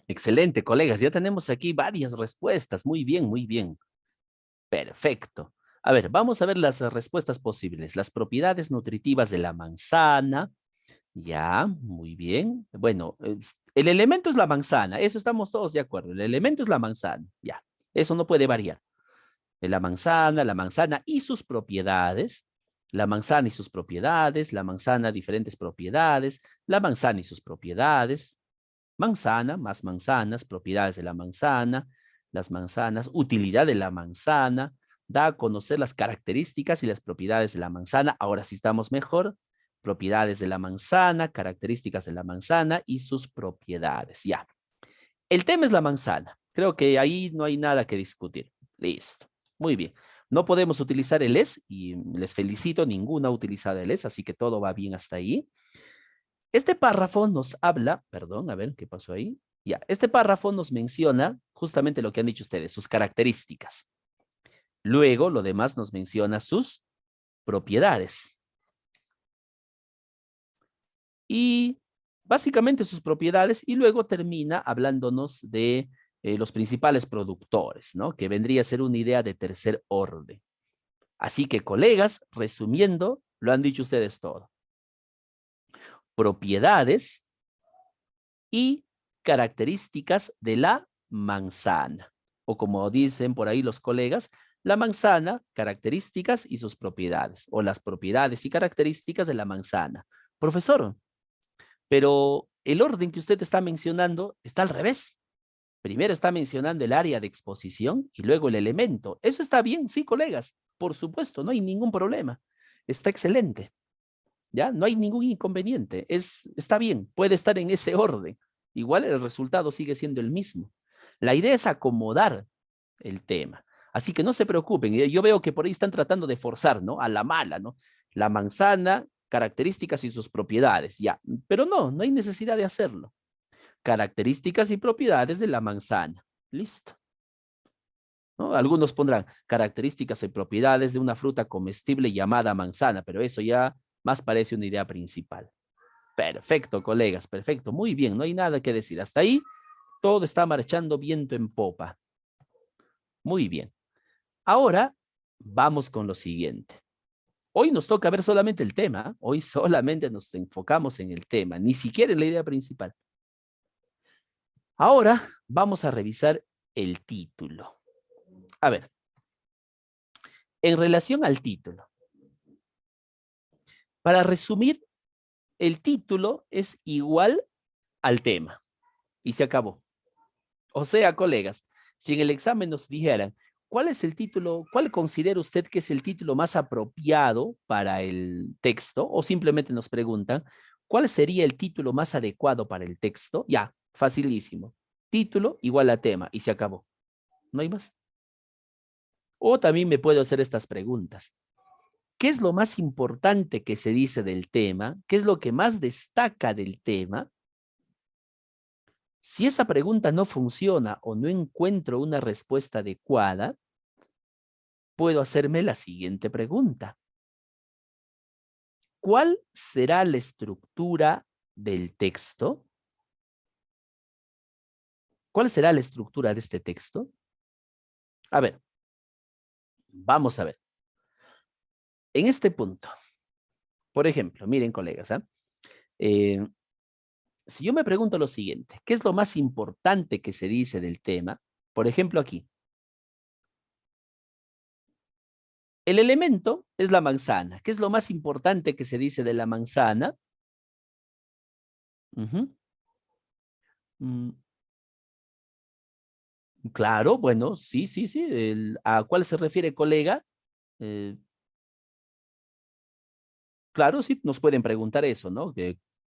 Excelente, colegas. Ya tenemos aquí varias respuestas. Muy bien, muy bien. Perfecto. A ver, vamos a ver las respuestas posibles. Las propiedades nutritivas de la manzana. Ya, muy bien. Bueno, el elemento es la manzana. Eso estamos todos de acuerdo. El elemento es la manzana. Ya, eso no puede variar. La manzana y sus propiedades, la manzana y sus propiedades, la manzana diferentes propiedades, la manzana y sus propiedades, manzana más manzanas, propiedades de la manzana, las manzanas, utilidad de la manzana, da a conocer las características y las propiedades de la manzana. Ahora sí estamos mejor. Propiedades de la manzana, características de la manzana y sus propiedades. Ya. El tema es la manzana. Creo que ahí no hay nada que discutir. Listo. Muy bien. No podemos utilizar el es y les felicito, ninguna ha utilizado el es, así que todo va bien hasta ahí. Este párrafo nos habla, perdón, a ver qué pasó ahí. Ya, este párrafo nos menciona justamente lo que han dicho ustedes, sus características. Luego, lo demás nos menciona sus propiedades. Y básicamente sus propiedades, y luego termina hablándonos de los principales productores, ¿no? Que vendría a ser una idea de tercer orden. Así que, colegas, resumiendo, lo han dicho ustedes todo. Propiedades y características de la manzana. O como dicen por ahí los colegas, la manzana, características y sus propiedades. O las propiedades y características de la manzana. Profesor, pero el orden que usted está mencionando está al revés. Primero está mencionando el área de exposición y luego el elemento. Eso está bien, sí, colegas. Por supuesto, no hay ningún problema. Está excelente. ¿Ya? No hay ningún inconveniente. Está bien, puede estar en ese orden. Igual el resultado sigue siendo el mismo. La idea es acomodar el tema. Así que no se preocupen. Yo veo que por ahí están tratando de forzar, ¿no? A la mala, ¿no? La manzana, características y sus propiedades, ya. Pero no, no hay necesidad de hacerlo. Características y propiedades de la manzana. Listo. ¿No? Algunos pondrán características y propiedades de una fruta comestible llamada manzana, pero eso ya más parece una idea principal. Perfecto, colegas, perfecto. Muy bien, no hay nada que decir. Hasta ahí todo está marchando viento en popa. Muy bien. Ahora vamos con lo siguiente. Hoy nos toca ver solamente el tema. Hoy solamente nos enfocamos en el tema, ni siquiera en la idea principal. Ahora vamos a revisar el título. A ver, en relación al título, para resumir, el título es igual al tema y se acabó. O sea, colegas, si en el examen nos dijeran, ¿cuál es el título, cuál considera usted que es el título más apropiado para el texto? O simplemente nos preguntan, ¿cuál sería el título más adecuado para el texto? Ya, facilísimo. Título igual a tema y se acabó. No hay más. O también me puedo hacer estas preguntas. ¿Qué es lo más importante que se dice del tema? ¿Qué es lo que más destaca del tema? Si esa pregunta no funciona o no encuentro una respuesta adecuada, puedo hacerme la siguiente pregunta. ¿Cuál será la estructura del texto? ¿Cuál será la estructura de este texto? A ver, vamos a ver. En este punto, por ejemplo, miren, colegas, eh, si yo me pregunto lo siguiente, ¿qué es lo más importante que se dice del tema? Por ejemplo, aquí, el elemento es la manzana. ¿Qué es lo más importante que se dice de la manzana? Ujú. Mm, claro, bueno, sí, sí, sí. ¿A cuál se refiere, colega? Eh, claro, sí, nos pueden preguntar eso, ¿no?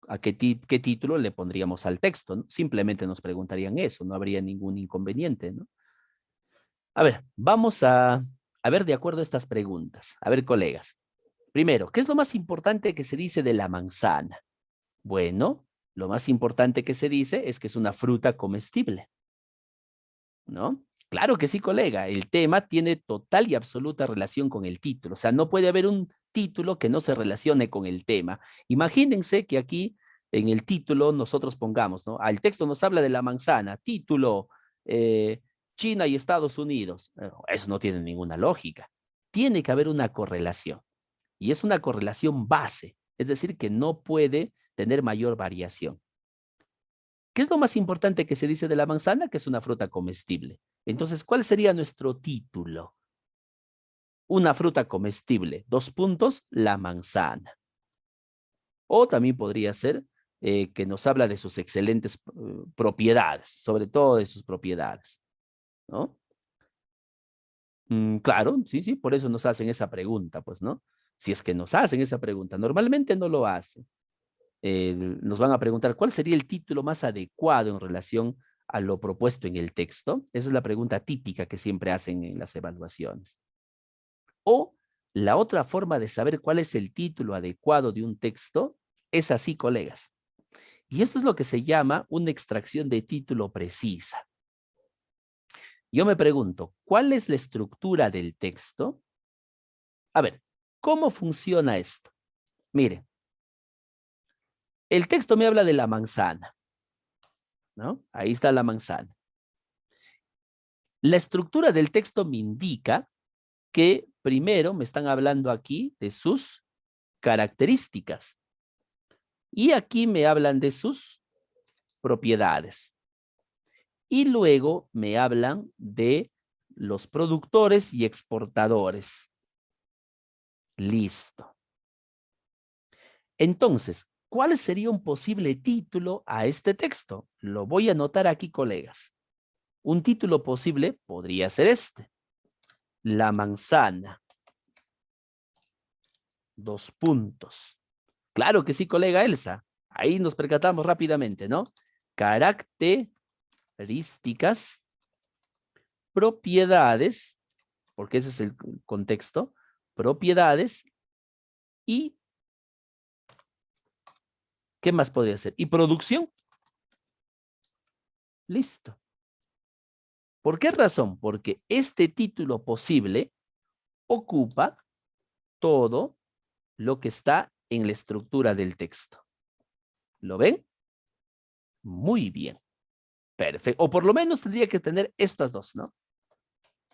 ¿A qué título le pondríamos al texto? ¿No? Simplemente nos preguntarían eso, no habría ningún inconveniente, ¿no? A ver, vamos a ver de acuerdo a estas preguntas. A ver, colegas. Primero, ¿qué es lo más importante que se dice de la manzana? Bueno, lo más importante que se dice es que es una fruta comestible, ¿no? Claro que sí, colega. El tema tiene total y absoluta relación con el título. O sea, no puede haber un título que no se relacione con el tema. Imagínense que aquí en el título nosotros pongamos, ¿no? El texto nos habla de la manzana, título, China y Estados Unidos. Eso no tiene ninguna lógica. Tiene que haber una correlación. Y es una correlación base, es decir, que no puede tener mayor variación. ¿Qué es lo más importante que se dice de la manzana? Que es una fruta comestible. Entonces, ¿cuál sería nuestro título? Una fruta comestible, 2 puntos, la manzana. O también podría ser que nos habla de sus excelentes propiedades, sobre todo de sus propiedades, ¿no? Claro, sí, sí, por eso nos hacen esa pregunta, pues, ¿no? Si es que nos hacen esa pregunta, normalmente no lo hacen. Nos van a preguntar, ¿cuál sería el título más adecuado en relación a lo propuesto en el texto? Esa es la pregunta típica que siempre hacen en las evaluaciones. O la otra forma de saber cuál es el título adecuado de un texto es así, colegas. Y esto es lo que se llama una extracción de título precisa. Yo me pregunto, ¿cuál es la estructura del texto? A ver, ¿cómo funciona esto? Mire, el texto me habla de la manzana, ¿no? Ahí está la manzana. La estructura del texto me indica que primero me están hablando aquí de sus características y aquí me hablan de sus propiedades. Y luego me hablan de los productores y exportadores. Listo. Entonces, ¿cuál sería un posible título a este texto? Lo voy a anotar aquí, colegas. Un título posible podría ser este. La manzana. 2 puntos. Claro que sí, colega Elsa. Ahí nos percatamos rápidamente, ¿no? Características, propiedades, porque ese es el contexto, propiedades y ¿qué más podría ser? Y producción. Listo. ¿Por qué razón? Porque este título posible ocupa todo lo que está en la estructura del texto. ¿Lo ven? Muy bien. Perfecto. O por lo menos tendría que tener estas dos, ¿no?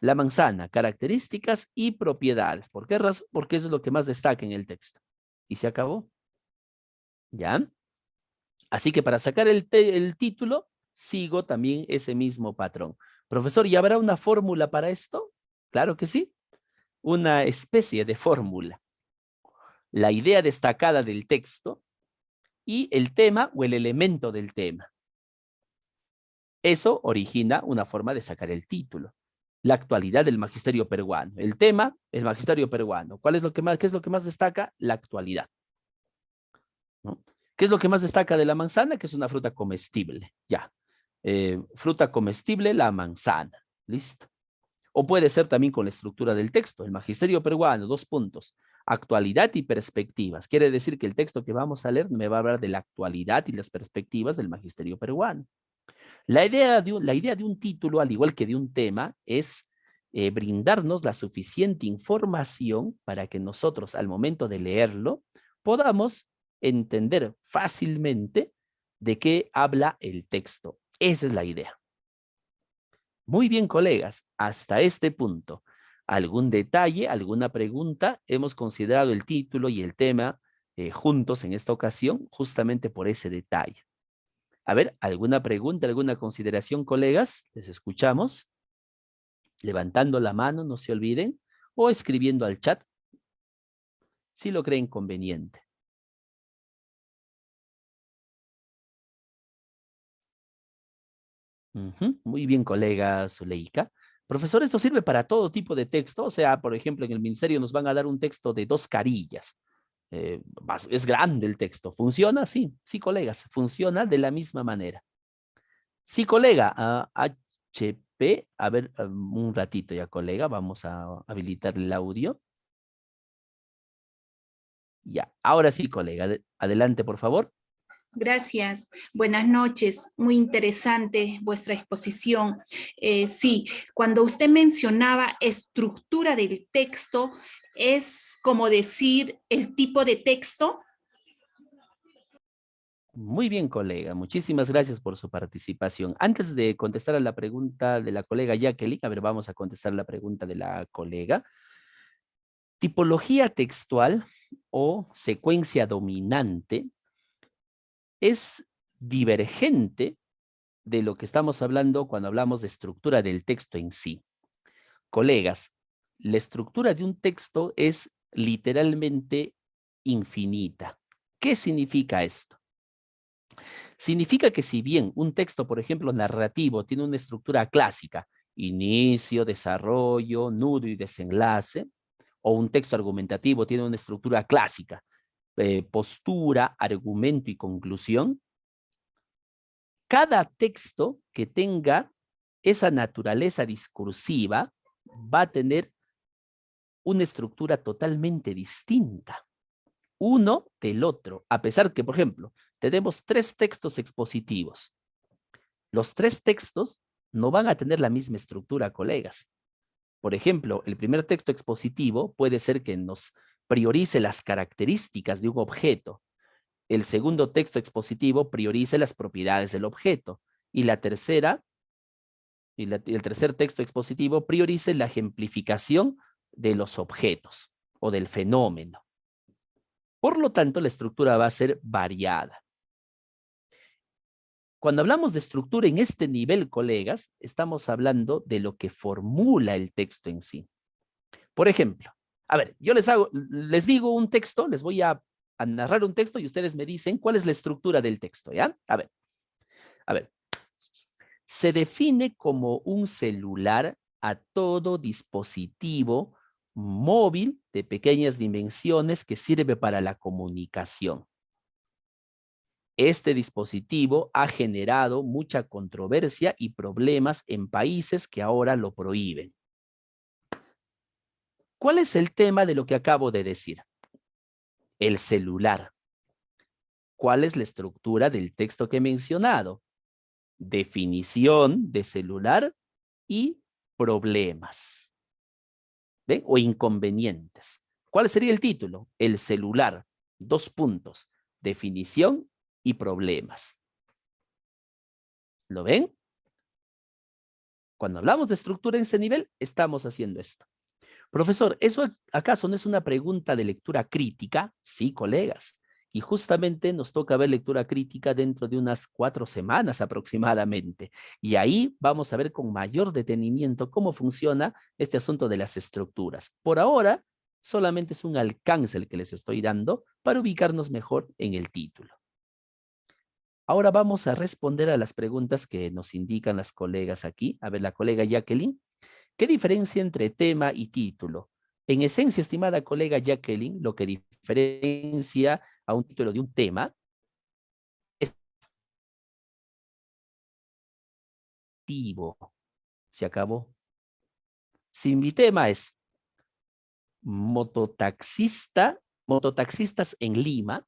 La manzana, características y propiedades. ¿Por qué razón? Porque eso es lo que más destaca en el texto. Y se acabó. ¿Ya? Así que para sacar el título, sigo también ese mismo patrón. Profesor, ¿y habrá una fórmula para esto? Claro que sí. Una especie de fórmula. La idea destacada del texto y el tema o el elemento del tema. Eso origina una forma de sacar el título. La actualidad del magisterio peruano. El tema, el magisterio peruano. ¿Qué es lo que más destaca? La actualidad, ¿no? ¿Qué es lo que más destaca de la manzana? Que es una fruta comestible. Ya. Fruta comestible, la manzana. Listo. O puede ser también con la estructura del texto. El magisterio peruano, 2 puntos. Actualidad y perspectivas. Quiere decir que el texto que vamos a leer me va a hablar de la actualidad y las perspectivas del magisterio peruano. La idea de un título, al igual que de un tema, es brindarnos la suficiente información para que nosotros, al momento de leerlo, podamos entender fácilmente de qué habla el texto. Esa es la idea. Muy bien, colegas, hasta este punto. ¿Algún detalle, alguna pregunta? Hemos considerado el título y el tema juntos en esta ocasión, justamente por ese detalle. A ver, ¿alguna pregunta, alguna consideración, colegas? Les escuchamos. Levantando la mano, no se olviden, o escribiendo al chat, si lo creen conveniente. Muy bien, colega Zuleika. Profesor, esto sirve para todo tipo de texto. O sea, por ejemplo, en el ministerio nos van a dar un texto de 2 carillas. Es grande el texto. ¿Funciona? Sí, sí, colegas, funciona de la misma manera. Sí, colega, HP, a ver, un ratito ya, colega, vamos a habilitar el audio. Ya, ahora sí, colega, adelante, por favor. Gracias. Buenas noches. Muy interesante vuestra exposición. Sí, cuando usted mencionaba estructura del texto, ¿es como decir el tipo de texto? Muy bien, colega. Muchísimas gracias por su participación. Antes de contestar a la pregunta de la colega Jacqueline, a ver, vamos a contestar la pregunta de la colega. Tipología textual o secuencia dominante es divergente de lo que estamos hablando cuando hablamos de estructura del texto en sí. Colegas, la estructura de un texto es literalmente infinita. ¿Qué significa esto? Significa que si bien un texto, por ejemplo, narrativo, tiene una estructura clásica, inicio, desarrollo, nudo y desenlace, o un texto argumentativo tiene una estructura clásica, postura, argumento y conclusión, cada texto que tenga esa naturaleza discursiva va a tener una estructura totalmente distinta, uno del otro, a pesar que, por ejemplo, tenemos 3 textos expositivos. Los 3 textos no van a tener la misma estructura, colegas. Por ejemplo, el primer texto expositivo puede ser que nos priorice las características de un objeto. El segundo texto expositivo priorice las propiedades del objeto. Y el tercer texto expositivo priorice la ejemplificación de los objetos o del fenómeno. Por lo tanto, la estructura va a ser variada. Cuando hablamos de estructura en este nivel, colegas, estamos hablando de lo que formula el texto en sí. Por ejemplo, a ver, yo les digo un texto, les voy a narrar un texto y ustedes me dicen cuál es la estructura del texto, ¿ya? A ver. Se define como un celular a todo dispositivo móvil de pequeñas dimensiones que sirve para la comunicación. Este dispositivo ha generado mucha controversia y problemas en países que ahora lo prohíben. ¿Cuál es el tema de lo que acabo de decir? El celular. ¿Cuál es la estructura del texto que he mencionado? Definición de celular y problemas. ¿Ven? O inconvenientes. ¿Cuál sería el título? El celular. 2 puntos. Definición y problemas. ¿Lo ven? Cuando hablamos de estructura en ese nivel, estamos haciendo esto. Profesor, ¿eso acaso no es una pregunta de lectura crítica? Sí, colegas. Y justamente nos toca ver lectura crítica dentro de unas 4 semanas aproximadamente. Y ahí vamos a ver con mayor detenimiento cómo funciona este asunto de las estructuras. Por ahora, solamente es un alcance el que les estoy dando para ubicarnos mejor en el título. Ahora vamos a responder a las preguntas que nos indican las colegas aquí. A ver, la colega Jacqueline. ¿Qué diferencia entre tema y título? En esencia, estimada colega Jacqueline, lo que diferencia a un título de un tema es activo. Se acabó. Si mi tema es mototaxistas en Lima,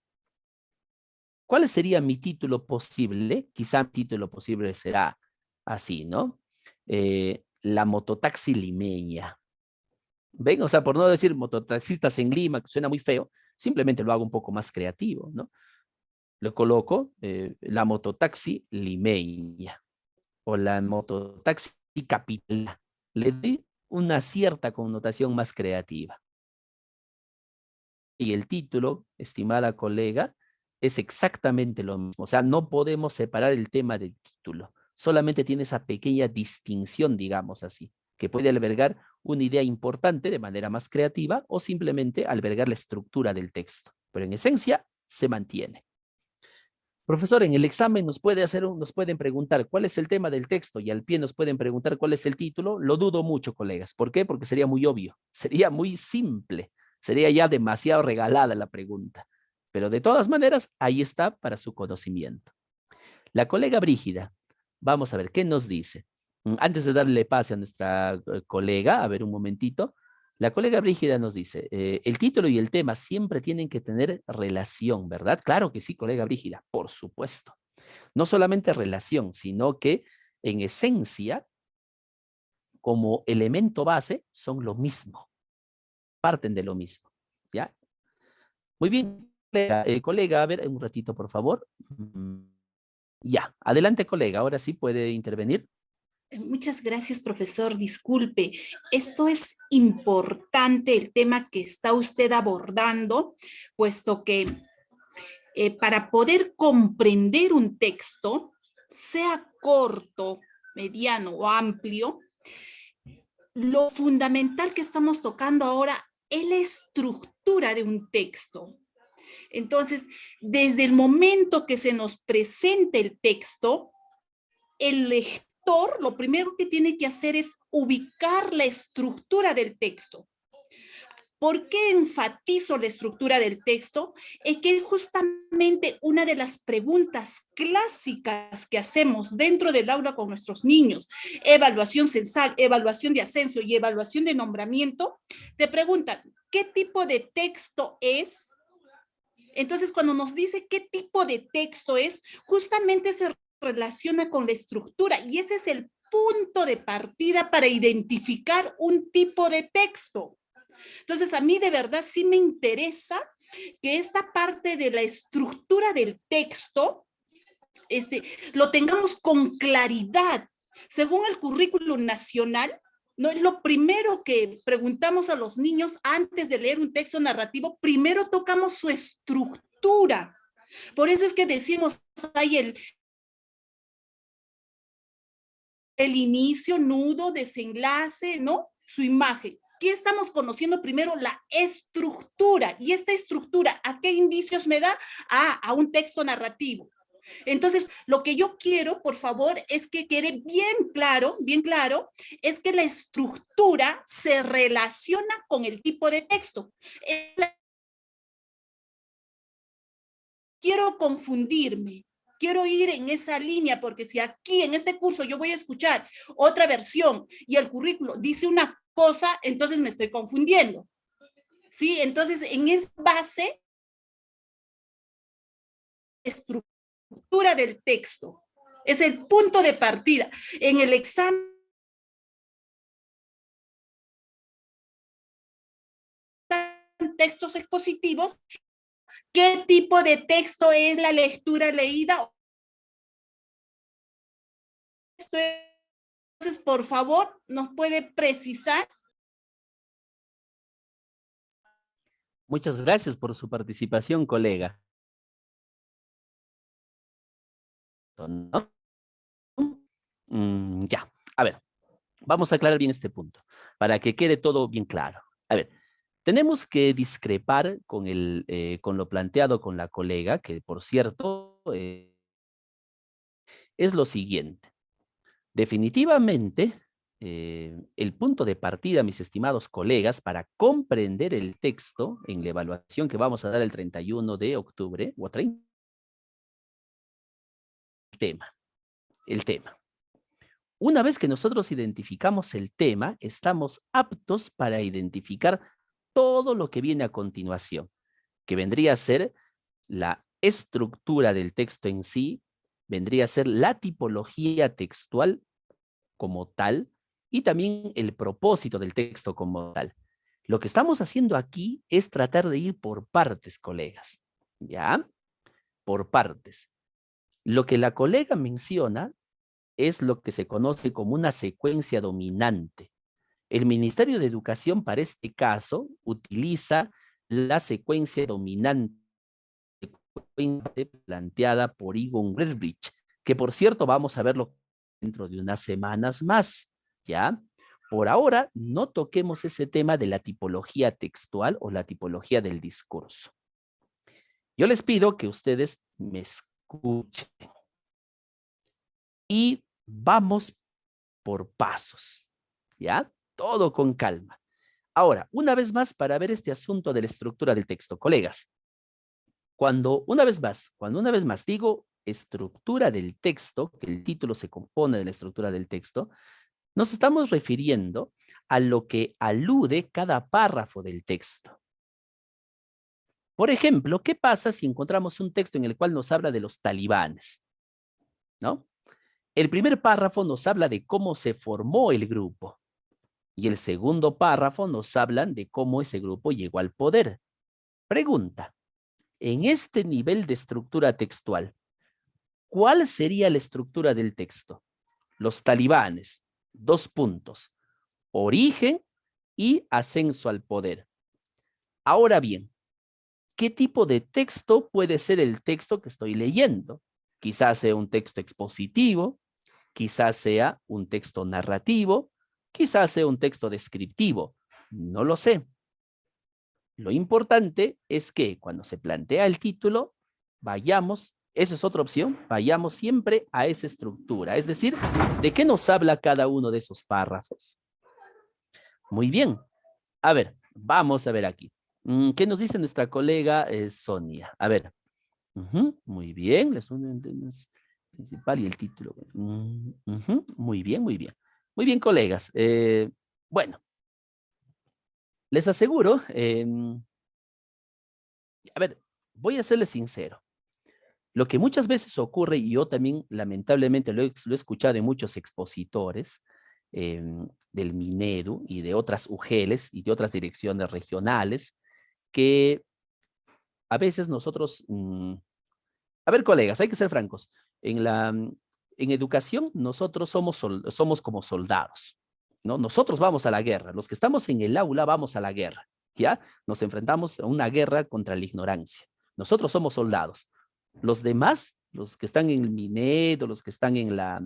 ¿cuál sería mi título posible? Quizá mi título posible será así, ¿no? La mototaxi limeña. ¿Ven? O sea, por no decir mototaxistas en Lima, que suena muy feo, simplemente lo hago un poco más creativo, ¿no? Lo coloco la mototaxi limeña o la mototaxi capitalina. Le doy una cierta connotación más creativa. Y el título, estimada colega, es exactamente lo mismo. O sea, no podemos separar el tema del título. Solamente tiene esa pequeña distinción, digamos así, que puede albergar una idea importante de manera más creativa o simplemente albergar la estructura del texto. Pero en esencia, se mantiene. Profesor, en el examen nos pueden preguntar cuál es el tema del texto y al pie nos pueden preguntar cuál es el título. Lo dudo mucho, colegas. ¿Por qué? Porque sería muy obvio, sería muy simple, sería ya demasiado regalada la pregunta. Pero de todas maneras, ahí está para su conocimiento. La colega Brígida, vamos a ver, ¿qué nos dice? Antes de darle pase a nuestra colega, a ver un momentito, la colega Brígida nos dice, el título y el tema siempre tienen que tener relación, ¿verdad? Claro que sí, colega Brígida, por supuesto. No solamente relación, sino que en esencia, como elemento base, son lo mismo, parten de lo mismo, ¿ya? Muy bien, Colega, a ver, un ratito, por favor. Ya, adelante, colega. Ahora sí puede intervenir. Muchas gracias, profesor. Disculpe, esto es importante el tema que está usted abordando, puesto que para poder comprender un texto, sea corto, mediano o amplio, lo fundamental que estamos tocando ahora es la estructura de un texto. Entonces, desde el momento que se nos presenta el texto, el lector lo primero que tiene que hacer es ubicar la estructura del texto. ¿Por qué enfatizo la estructura del texto? Es que es justamente una de las preguntas clásicas que hacemos dentro del aula con nuestros niños. Evaluación censal, evaluación de ascenso y evaluación de nombramiento. Te preguntan, ¿qué tipo de texto es? Entonces, cuando nos dice qué tipo de texto es, justamente se relaciona con la estructura y ese es el punto de partida para identificar un tipo de texto. Entonces, a mí de verdad sí me interesa que esta parte de la estructura del texto lo tengamos con claridad. Según el currículum nacional, no es lo primero que preguntamos a los niños antes de leer un texto narrativo, primero tocamos su estructura. Por eso es que decimos, hay el inicio, nudo, desenlace, ¿no? Su imagen. ¿Qué estamos conociendo primero? La estructura. Y esta estructura, ¿a qué indicios me da? A un texto narrativo. Entonces, lo que yo quiero, por favor, es que quede bien claro, es que la estructura se relaciona con el tipo de texto. Quiero confundirme, quiero ir en esa línea, porque si aquí en este curso yo voy a escuchar otra versión y el currículo dice una cosa, entonces me estoy confundiendo. ¿Sí? Entonces, en esa base, estructura del texto, es el punto de partida. En el examen, textos expositivos, ¿qué tipo de texto es la lectura leída? Entonces, por favor, ¿nos puede precisar? Muchas gracias por su participación, colega. ¿No? Ya, a ver, vamos a aclarar bien este punto, para que quede todo bien claro. A ver, tenemos que discrepar con lo planteado con la colega, que por cierto es lo siguiente. Definitivamente, el punto de partida, mis estimados colegas, para comprender el texto en la evaluación que vamos a dar el 31 de octubre, o 30, el tema. Una vez que nosotros identificamos el tema, estamos aptos para identificar todo lo que viene a continuación, que vendría a ser la estructura del texto en sí, vendría a ser la tipología textual como tal y también el propósito del texto como tal. Lo que estamos haciendo aquí es tratar de ir por partes, colegas, ¿ya? Por partes. Lo que la colega menciona es lo que se conoce como una secuencia dominante. El Ministerio de Educación para este caso utiliza la secuencia dominante planteada por Egon Greenwich, que por cierto vamos a verlo dentro de unas semanas más, ¿ya? Por ahora no toquemos ese tema de la tipología textual o la tipología del discurso. Yo les pido que ustedes me escuchen y vamos por pasos, ¿ya? Todo con calma. Ahora, una vez más, para ver este asunto de la estructura del texto, colegas, cuando una vez más digo estructura del texto, que el título se compone de la estructura del texto, nos estamos refiriendo a lo que alude cada párrafo del texto. Por ejemplo, ¿qué pasa si encontramos un texto en el cual nos habla de los talibanes? ¿No? El primer párrafo nos habla de cómo se formó el grupo y el segundo párrafo nos habla de cómo ese grupo llegó al poder. Pregunta, en este nivel de estructura textual, ¿cuál sería la estructura del texto? Los talibanes, 2 puntos, origen y ascenso al poder. Ahora bien, ¿qué tipo de texto puede ser el texto que estoy leyendo? Quizás sea un texto expositivo, quizás sea un texto narrativo, quizás sea un texto descriptivo. No lo sé. Lo importante es que cuando se plantea el título, vayamos, esa es otra opción, vayamos siempre a esa estructura. Es decir, ¿de qué nos habla cada uno de esos párrafos? Muy bien. A ver, vamos a ver aquí. ¿Qué nos dice nuestra colega Sonia? A ver. Muy bien. La zona principal y el título. Muy bien, muy bien. Muy bien, colegas. Bueno, les aseguro, a ver, voy a serles sincero. Lo que muchas veces ocurre, y yo también lamentablemente lo he escuchado de muchos expositores del Minedu y de otras UGELs y de otras direcciones regionales, que a veces nosotros, a ver colegas, hay que ser francos, en educación nosotros somos como soldados, ¿no? Nosotros vamos a la guerra, los que estamos en el aula vamos a la guerra, ¿ya? Nos enfrentamos a una guerra contra la ignorancia. Nosotros somos soldados. Los demás, los que están en el Minedo, los que están en la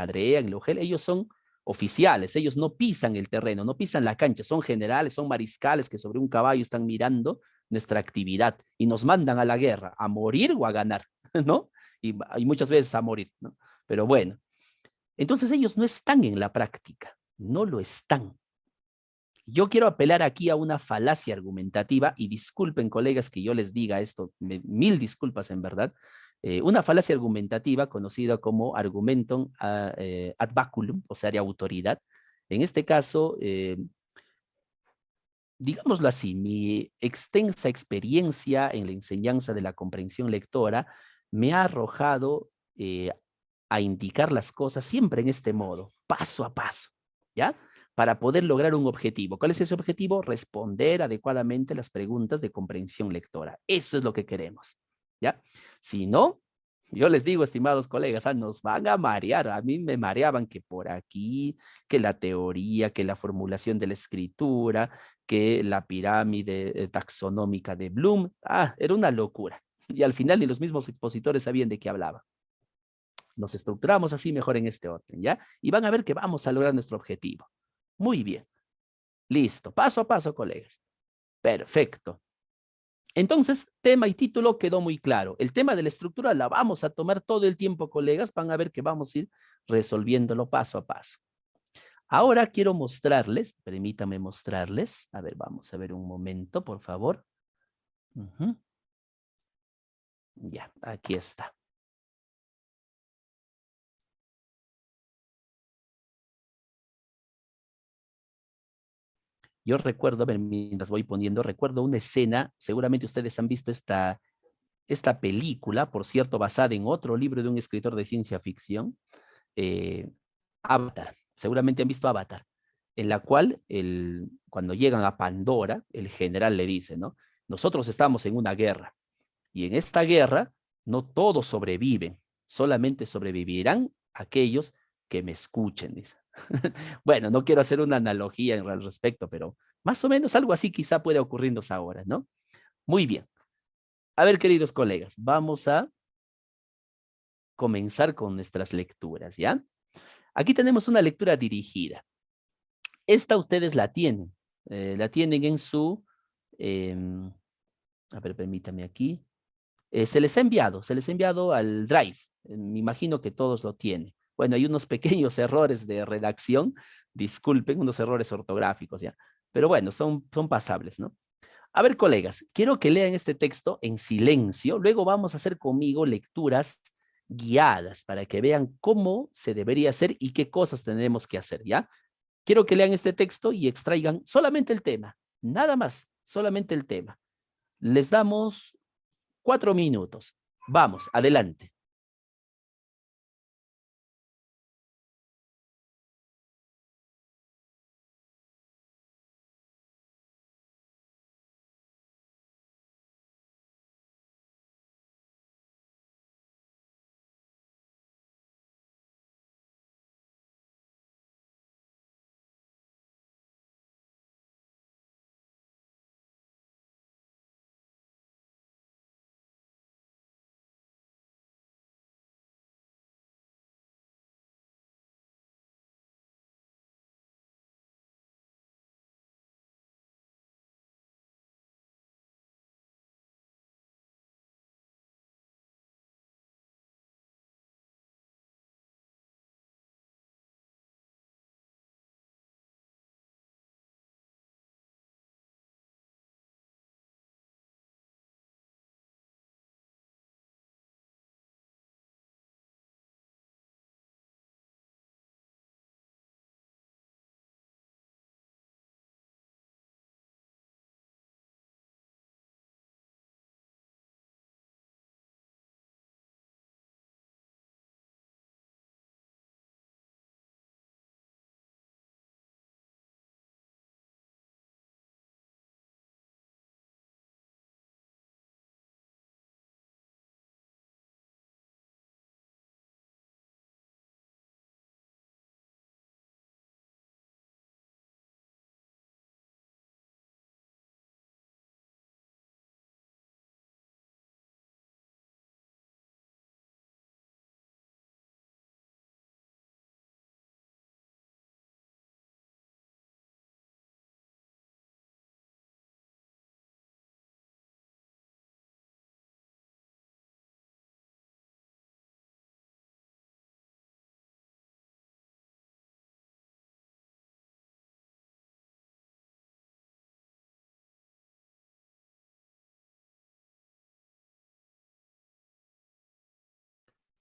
DREA, en la UGEL, ellos son oficiales, ellos no pisan el terreno, no pisan la cancha, son generales, son mariscales que sobre un caballo están mirando nuestra actividad y nos mandan a la guerra, a morir o a ganar, ¿no? Y muchas veces a morir, ¿no? Pero bueno, entonces ellos no están en la práctica, no lo están. Yo quiero apelar aquí a una falacia argumentativa, y disculpen colegas que yo les diga esto, mil disculpas en verdad, una falacia argumentativa conocida como argumentum ad baculum, o sea, de autoridad. En este caso, digámoslo así, mi extensa experiencia en la enseñanza de la comprensión lectora me ha arrojado a indicar las cosas siempre en este modo, paso a paso, ¿ya? Para poder lograr un objetivo. ¿Cuál es ese objetivo? Responder adecuadamente las preguntas de comprensión lectora. Eso es lo que queremos, ¿ya? Si no, yo les digo, estimados colegas, nos van a marear. A mí me mareaban que por aquí, que la teoría, que la formulación de la escritura, que la pirámide taxonómica de Bloom. Era una locura. Y al final ni los mismos expositores sabían de qué hablaba. Nos estructuramos así mejor en este orden, ¿ya? Y van a ver que vamos a lograr nuestro objetivo. Muy bien. Listo. Paso a paso, colegas. Perfecto. Entonces, tema y título quedó muy claro. El tema de la estructura la vamos a tomar todo el tiempo, colegas. Van a ver que vamos a ir resolviéndolo paso a paso. Ahora quiero mostrarles, permítame mostrarles. A ver, vamos a ver un momento, por favor. Ya, aquí está. Yo recuerdo, a ver, mientras voy poniendo, recuerdo una escena, seguramente ustedes han visto esta película, por cierto, basada en otro libro de un escritor de ciencia ficción, eh, Avatar. Seguramente han visto Avatar, en la cual cuando llegan a Pandora, el general le dice, ¿no? Nosotros estamos en una guerra y en esta guerra no todos sobreviven, solamente sobrevivirán aquellos que me escuchen, dice. Bueno, no quiero hacer una analogía al respecto, pero más o menos algo así quizá puede ocurrirnos ahora, ¿no? Muy bien. A ver, queridos colegas, vamos a comenzar con nuestras lecturas, ¿ya? Aquí tenemos una lectura dirigida. Esta ustedes la tienen en su, a ver, permítame aquí. Se les ha enviado al Drive. Me imagino que todos lo tienen. Bueno, hay unos pequeños errores de redacción, disculpen, unos errores ortográficos ya, pero bueno, son pasables, ¿no? A ver, colegas, quiero que lean este texto en silencio, luego vamos a hacer conmigo lecturas guiadas para que vean cómo se debería hacer y qué cosas tenemos que hacer, ¿ya? Quiero que lean este texto y extraigan solamente el tema, nada más, solamente el tema. Les damos 4 minutos. Vamos, adelante.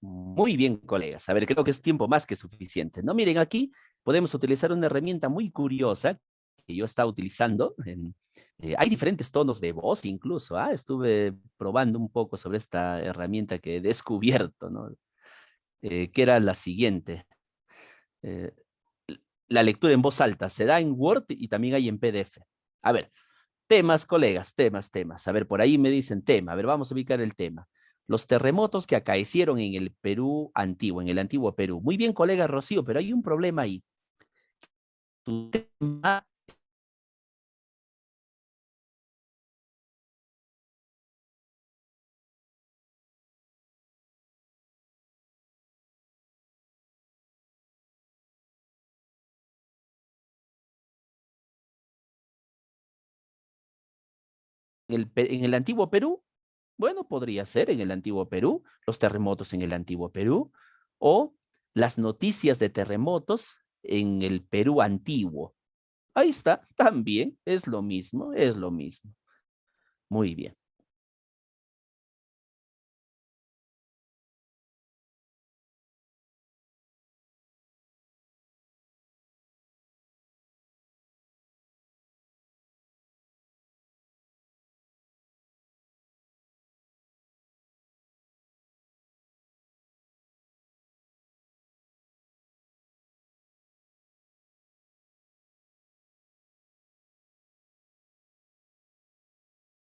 Muy bien, colegas. A ver, creo que es tiempo más que suficiente, ¿no? Miren, aquí podemos utilizar una herramienta muy curiosa que yo estaba utilizando. Hay diferentes tonos de voz incluso, ¿ah? Estuve probando un poco sobre esta herramienta que he descubierto, ¿no? Que era la siguiente. Eh, la lectura en voz alta se da en Word y también hay en PDF. A ver, temas, colegas, temas. A ver, por ahí me dicen tema. A ver, vamos a ubicar el tema. Los terremotos que acaecieron en el Perú antiguo, en el antiguo Perú. Muy bien, colega Rocío, pero hay un problema ahí. Tu tema, en el antiguo Perú, bueno, podría ser en el antiguo Perú, los terremotos en el antiguo Perú, o las noticias de terremotos en el Perú antiguo. Ahí está, también es lo mismo, es lo mismo. Muy bien.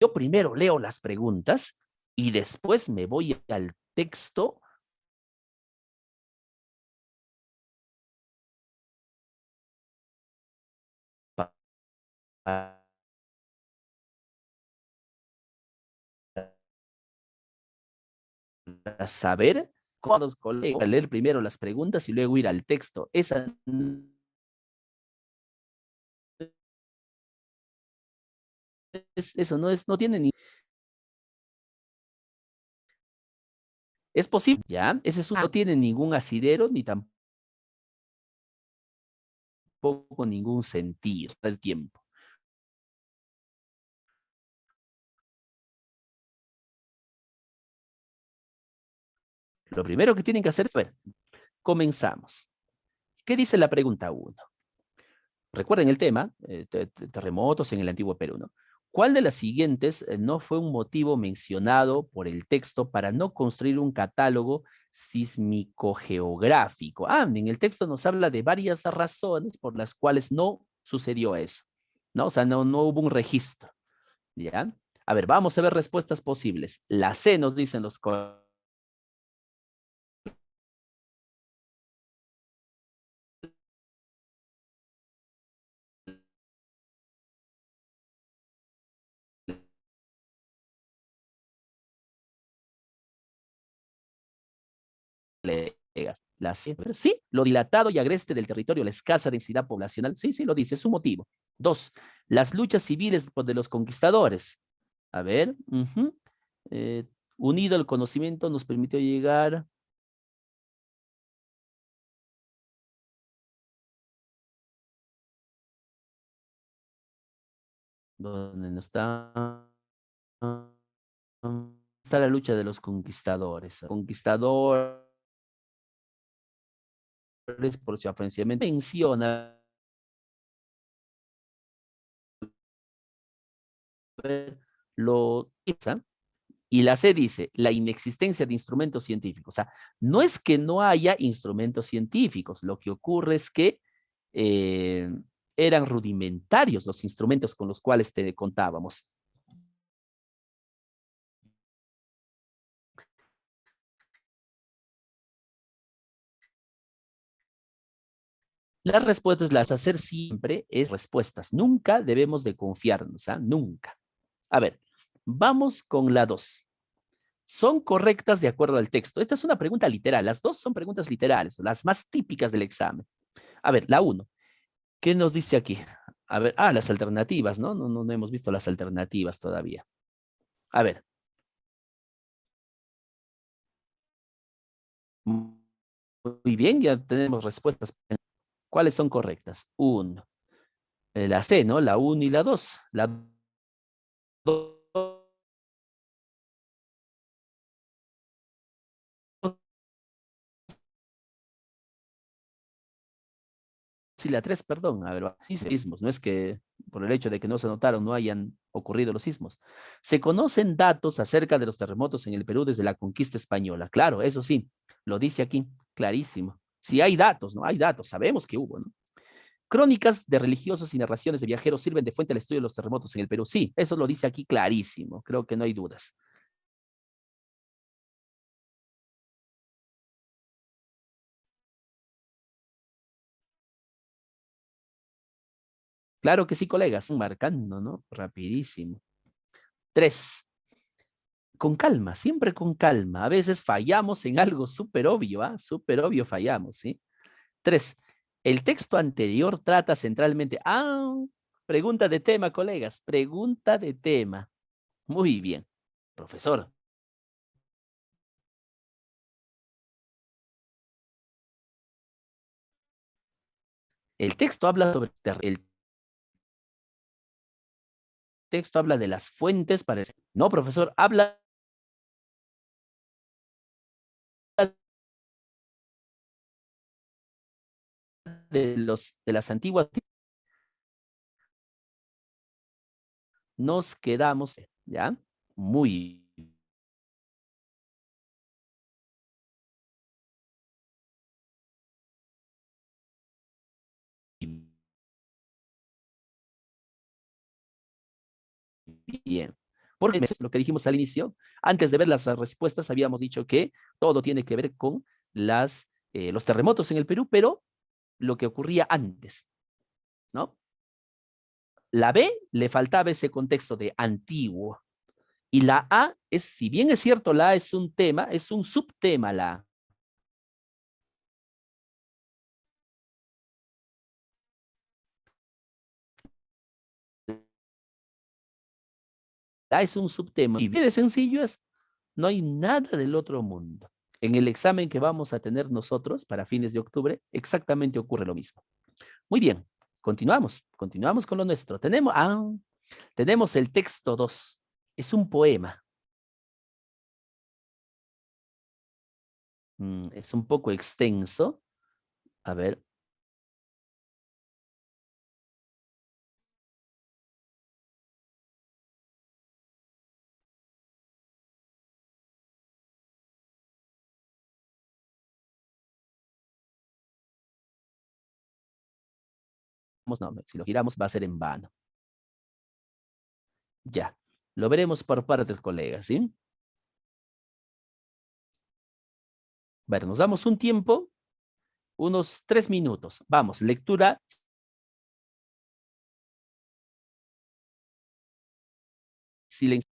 Yo primero leo las preguntas y después me voy al texto para saber cómo los colegas leer primero las preguntas y luego ir al texto. Eso no es, no tiene ni. Es posible, ¿ya? No tiene ningún asidero ni tampoco ningún sentido. Está el tiempo. Lo primero que tienen que hacer es ver. Comenzamos. ¿Qué dice la pregunta 1? Recuerden el tema, terremotos en el antiguo Perú, ¿no? ¿Cuál de las siguientes no fue un motivo mencionado por el texto para no construir un catálogo sísmico-geográfico? En el texto nos habla de varias razones por las cuales no sucedió eso, ¿no? O sea, no hubo un registro, ¿ya? A ver, vamos a ver respuestas posibles. La C nos dicen los colegas. La C, pero sí, lo dilatado y agreste del territorio, la escasa densidad poblacional, sí, lo dice, es un motivo. 2, las luchas civiles de los conquistadores. A ver, eh, unido al conocimiento nos permitió llegar. ¿Dónde no está? Está la lucha de los conquistadores. Conquistadores, por su afianzamiento, menciona. Lo y la C dice, la inexistencia de instrumentos científicos. O sea, no es que no haya instrumentos científicos, lo que ocurre es que eh, eran rudimentarios los instrumentos con los cuales te contábamos. Las respuestas las hacer siempre es respuestas. Nunca debemos de confiarnos, ¿ah? Nunca. A ver, vamos con la 2. ¿Son correctas de acuerdo al texto? Esta es una pregunta literal. Las dos son preguntas literales, las más típicas del examen. A ver, la 1. ¿Qué nos dice aquí? A ver, las alternativas, ¿no? No hemos visto las alternativas todavía. A ver. Muy bien, ya tenemos respuestas. ¿Cuáles son correctas? 1. La C, ¿no? La 1 y la 2. La 2 y la 3, perdón. A ver, sismos, no es que por el hecho de que no se notaron no hayan ocurrido los sismos. Se conocen datos acerca de los terremotos en el Perú desde la conquista española. Claro, eso sí, lo dice aquí, clarísimo. Si hay datos, ¿no? Hay datos, sabemos que hubo, ¿no? Crónicas de religiosos y narraciones de viajeros sirven de fuente al estudio de los terremotos en el Perú. Sí, eso lo dice aquí clarísimo, creo que no hay dudas. Claro que sí, colegas, marcando, ¿no? Rapidísimo. 3. Con calma, siempre con calma. A veces fallamos en algo súper obvio, ¿ah? Súper obvio fallamos, ¿sí? 3. El texto anterior trata centralmente. Pregunta de tema, colegas. Pregunta de tema. Muy bien. Profesor. El texto habla sobre el texto habla de las fuentes para. No, profesor, habla de las antiguas. Nos quedamos, ¿ya? Muy bien. Porque lo que dijimos al inicio, antes de ver las respuestas, habíamos dicho que todo tiene que ver con los terremotos en el Perú, pero lo que ocurría antes, ¿no? La B le faltaba ese contexto de antiguo. Y la A es, si bien es cierto, la A es un tema, es un subtema la A. La A es un subtema. Y bien de sencillo es, no hay nada del otro mundo. En el examen que vamos a tener nosotros para fines de octubre, exactamente ocurre lo mismo. Muy bien, continuamos con lo nuestro. Tenemos el texto 2. Es un poema. Es un poco extenso. A ver. No, si lo giramos va a ser en vano. Ya, lo veremos por partes, colegas, ¿sí? Bueno, nos damos un tiempo, unos 3 minutos. Vamos, lectura silenciosa.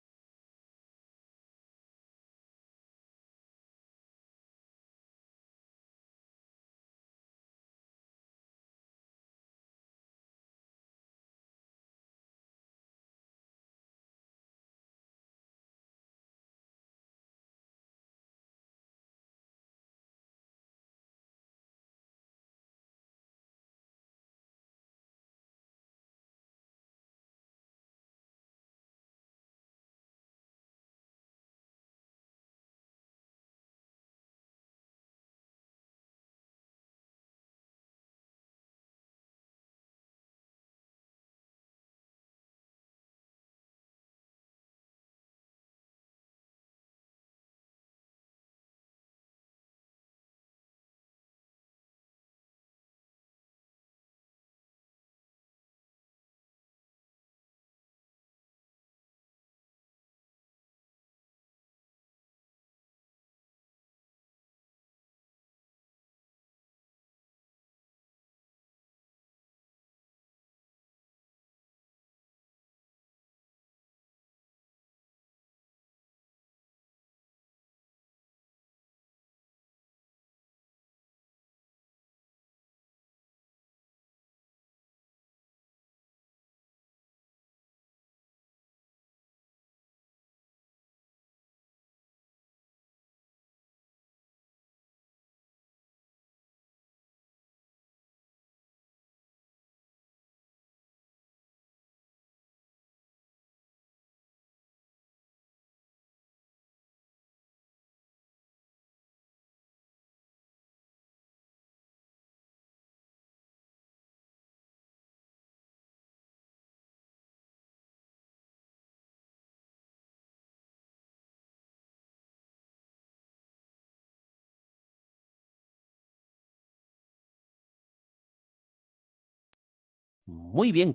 Muy bien,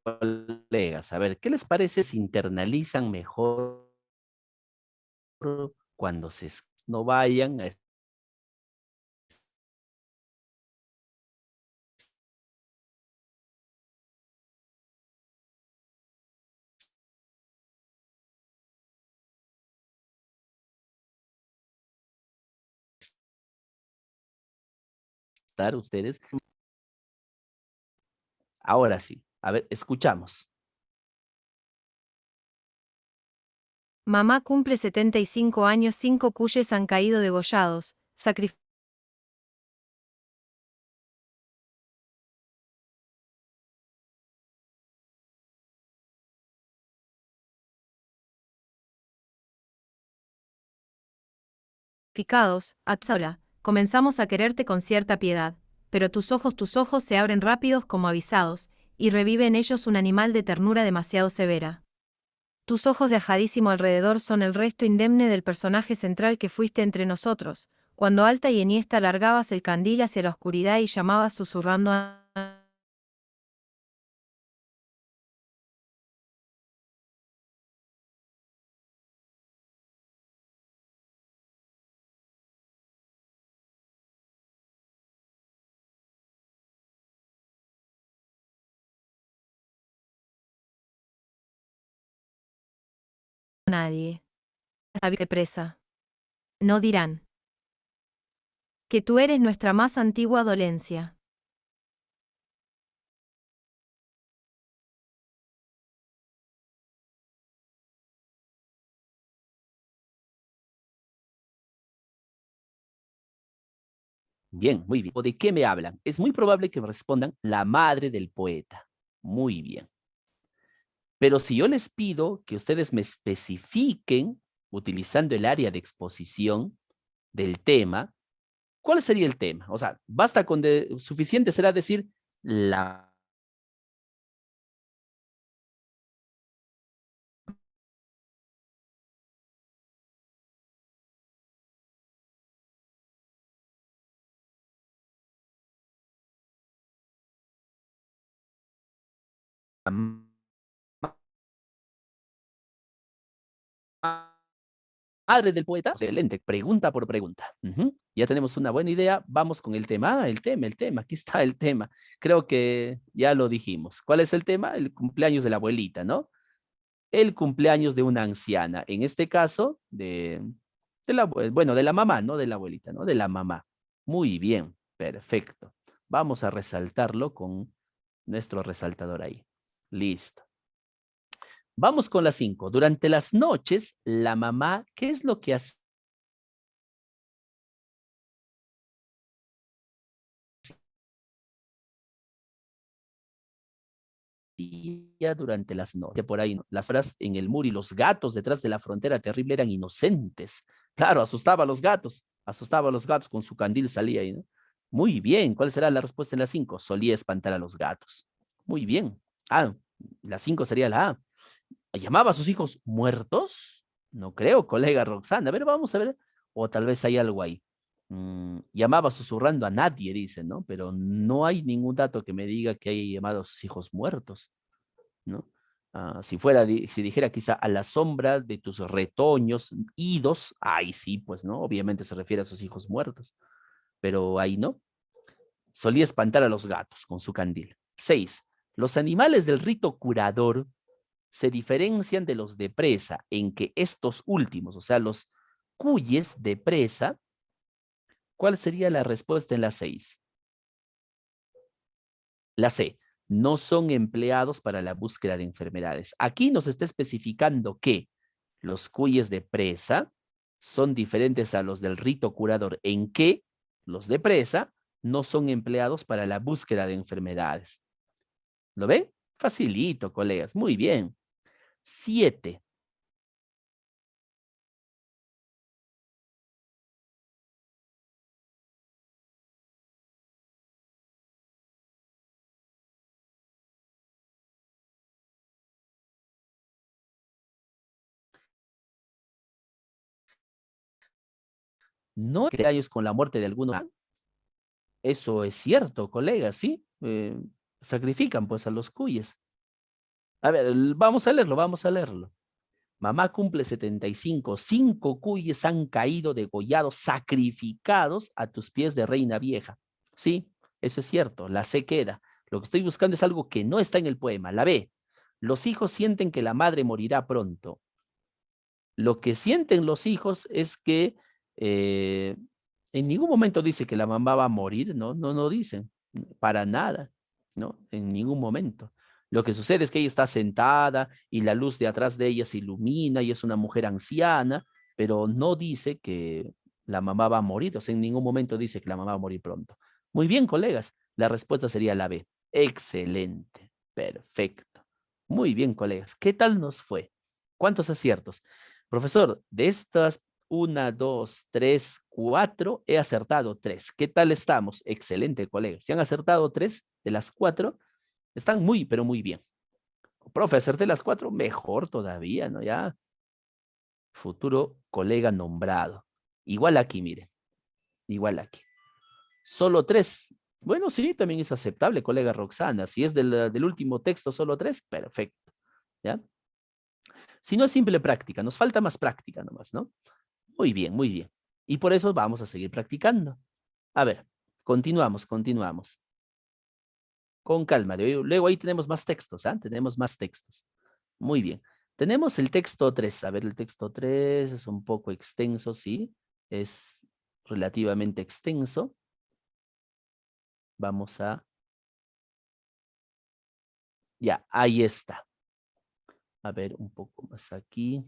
colegas. A ver, ¿qué les parece si internalizan mejor cuando no vayan a estar ustedes? Ahora sí, a ver, escuchamos. Mamá cumple 75 años, 5 cuyes han caído degollados, sacrificados. Ahora, comenzamos a quererte con cierta piedad, pero tus ojos se abren rápidos como avisados, y revive en ellos un animal de ternura demasiado severa. Tus ojos de ajadísimo alrededor son el resto indemne del personaje central que fuiste entre nosotros, cuando alta y enhiesta alargabas el candil hacia la oscuridad y llamabas susurrando a nadie. De presa. No dirán que tú eres nuestra más antigua dolencia. Bien, muy bien. ¿O de qué me hablan? Es muy probable que me respondan la madre del poeta. Muy bien. Pero si yo les pido que ustedes me especifiquen, utilizando el área de exposición del tema, ¿cuál sería el tema? O sea, basta con suficiente será decir la madre del poeta. Excelente, pregunta por pregunta. Ya tenemos una buena idea. Vamos con el tema. Ah, el tema. Aquí está el tema. Creo que ya lo dijimos. ¿Cuál es el tema? El cumpleaños de la abuelita, ¿no? El cumpleaños de una anciana. En este caso, bueno, de la mamá, no de la abuelita, ¿no? De la mamá. Muy bien, perfecto. Vamos a resaltarlo con nuestro resaltador ahí. Listo. Vamos con las 5. Durante las noches, la mamá, ¿qué es lo que hacía durante las noches? Por ahí, ¿no? Las horas en el muro y los gatos detrás de la frontera terrible eran inocentes. Claro, asustaba a los gatos, con su candil salía ahí, ¿no? Muy bien, ¿cuál será la respuesta en las 5? Solía espantar a los gatos. Muy bien. Ah, la 5 sería la A. ¿Llamaba a sus hijos muertos? No creo, colega Roxana. A ver, vamos a ver. O tal vez hay algo ahí. Llamaba susurrando a nadie, dicen, ¿no? Pero no hay ningún dato que me diga que haya llamado a sus hijos muertos, ¿no? Si dijera quizá a la sombra de tus retoños idos, ahí sí, pues, ¿no? Obviamente se refiere a sus hijos muertos, pero ahí no. Solía espantar a los gatos con su candil. 6. Los animales del rito curador se diferencian de los de presa en que estos últimos, o sea, los cuyes de presa, ¿cuál sería la respuesta en la 6? La C, no son empleados para la búsqueda de enfermedades. Aquí nos está especificando que los cuyes de presa son diferentes a los del rito curador, en que los de presa no son empleados para la búsqueda de enfermedades. ¿Lo ven? Facilito, colegas. Muy bien. 7. No años con la muerte de alguno. Eso es cierto, colegas, ¿sí? Sacrifican pues a los cuyes. A ver, vamos a leerlo, vamos a leerlo. Mamá cumple 75, 5 cuyes han caído degollados, sacrificados a tus pies de reina vieja. Sí, eso es cierto, la C queda. Lo que estoy buscando es algo que no está en el poema, la B. Los hijos sienten que la madre morirá pronto. Lo que sienten los hijos es que eh, en ningún momento dice que la mamá va a morir, no, no, no dicen, para nada, ¿no? En ningún momento. Lo que sucede es que ella está sentada y la luz de atrás de ella se ilumina y es una mujer anciana, pero no dice que la mamá va a morir, o sea, en ningún momento dice que la mamá va a morir pronto. Muy bien, colegas, la respuesta sería la B. Excelente, perfecto. Muy bien, colegas, ¿qué tal nos fue? ¿Cuántos aciertos? Profesor, de estas 1, 2, 3, 4, he acertado 3. ¿Qué tal estamos? Excelente, colegas. Si han acertado 3 de las 4, están muy, pero muy bien. Profe, acerté las 4, mejor todavía, ¿no? Ya, futuro colega nombrado. Igual aquí, miren, igual aquí. Solo 3. Bueno, sí, también es aceptable, colega Roxana. Si es del último texto, solo 3, perfecto. ¿Ya? Si no es simple práctica, nos falta más práctica nomás, ¿no? Muy bien, muy bien. Y por eso vamos a seguir practicando. A ver, continuamos, continuamos. Con calma. Luego ahí tenemos más textos, ¿ah? Tenemos más textos. Muy bien. Tenemos el texto 3. A ver, el texto 3 es un poco extenso, sí. Es relativamente extenso. Vamos a... Ya, ahí está. A ver, un poco más aquí.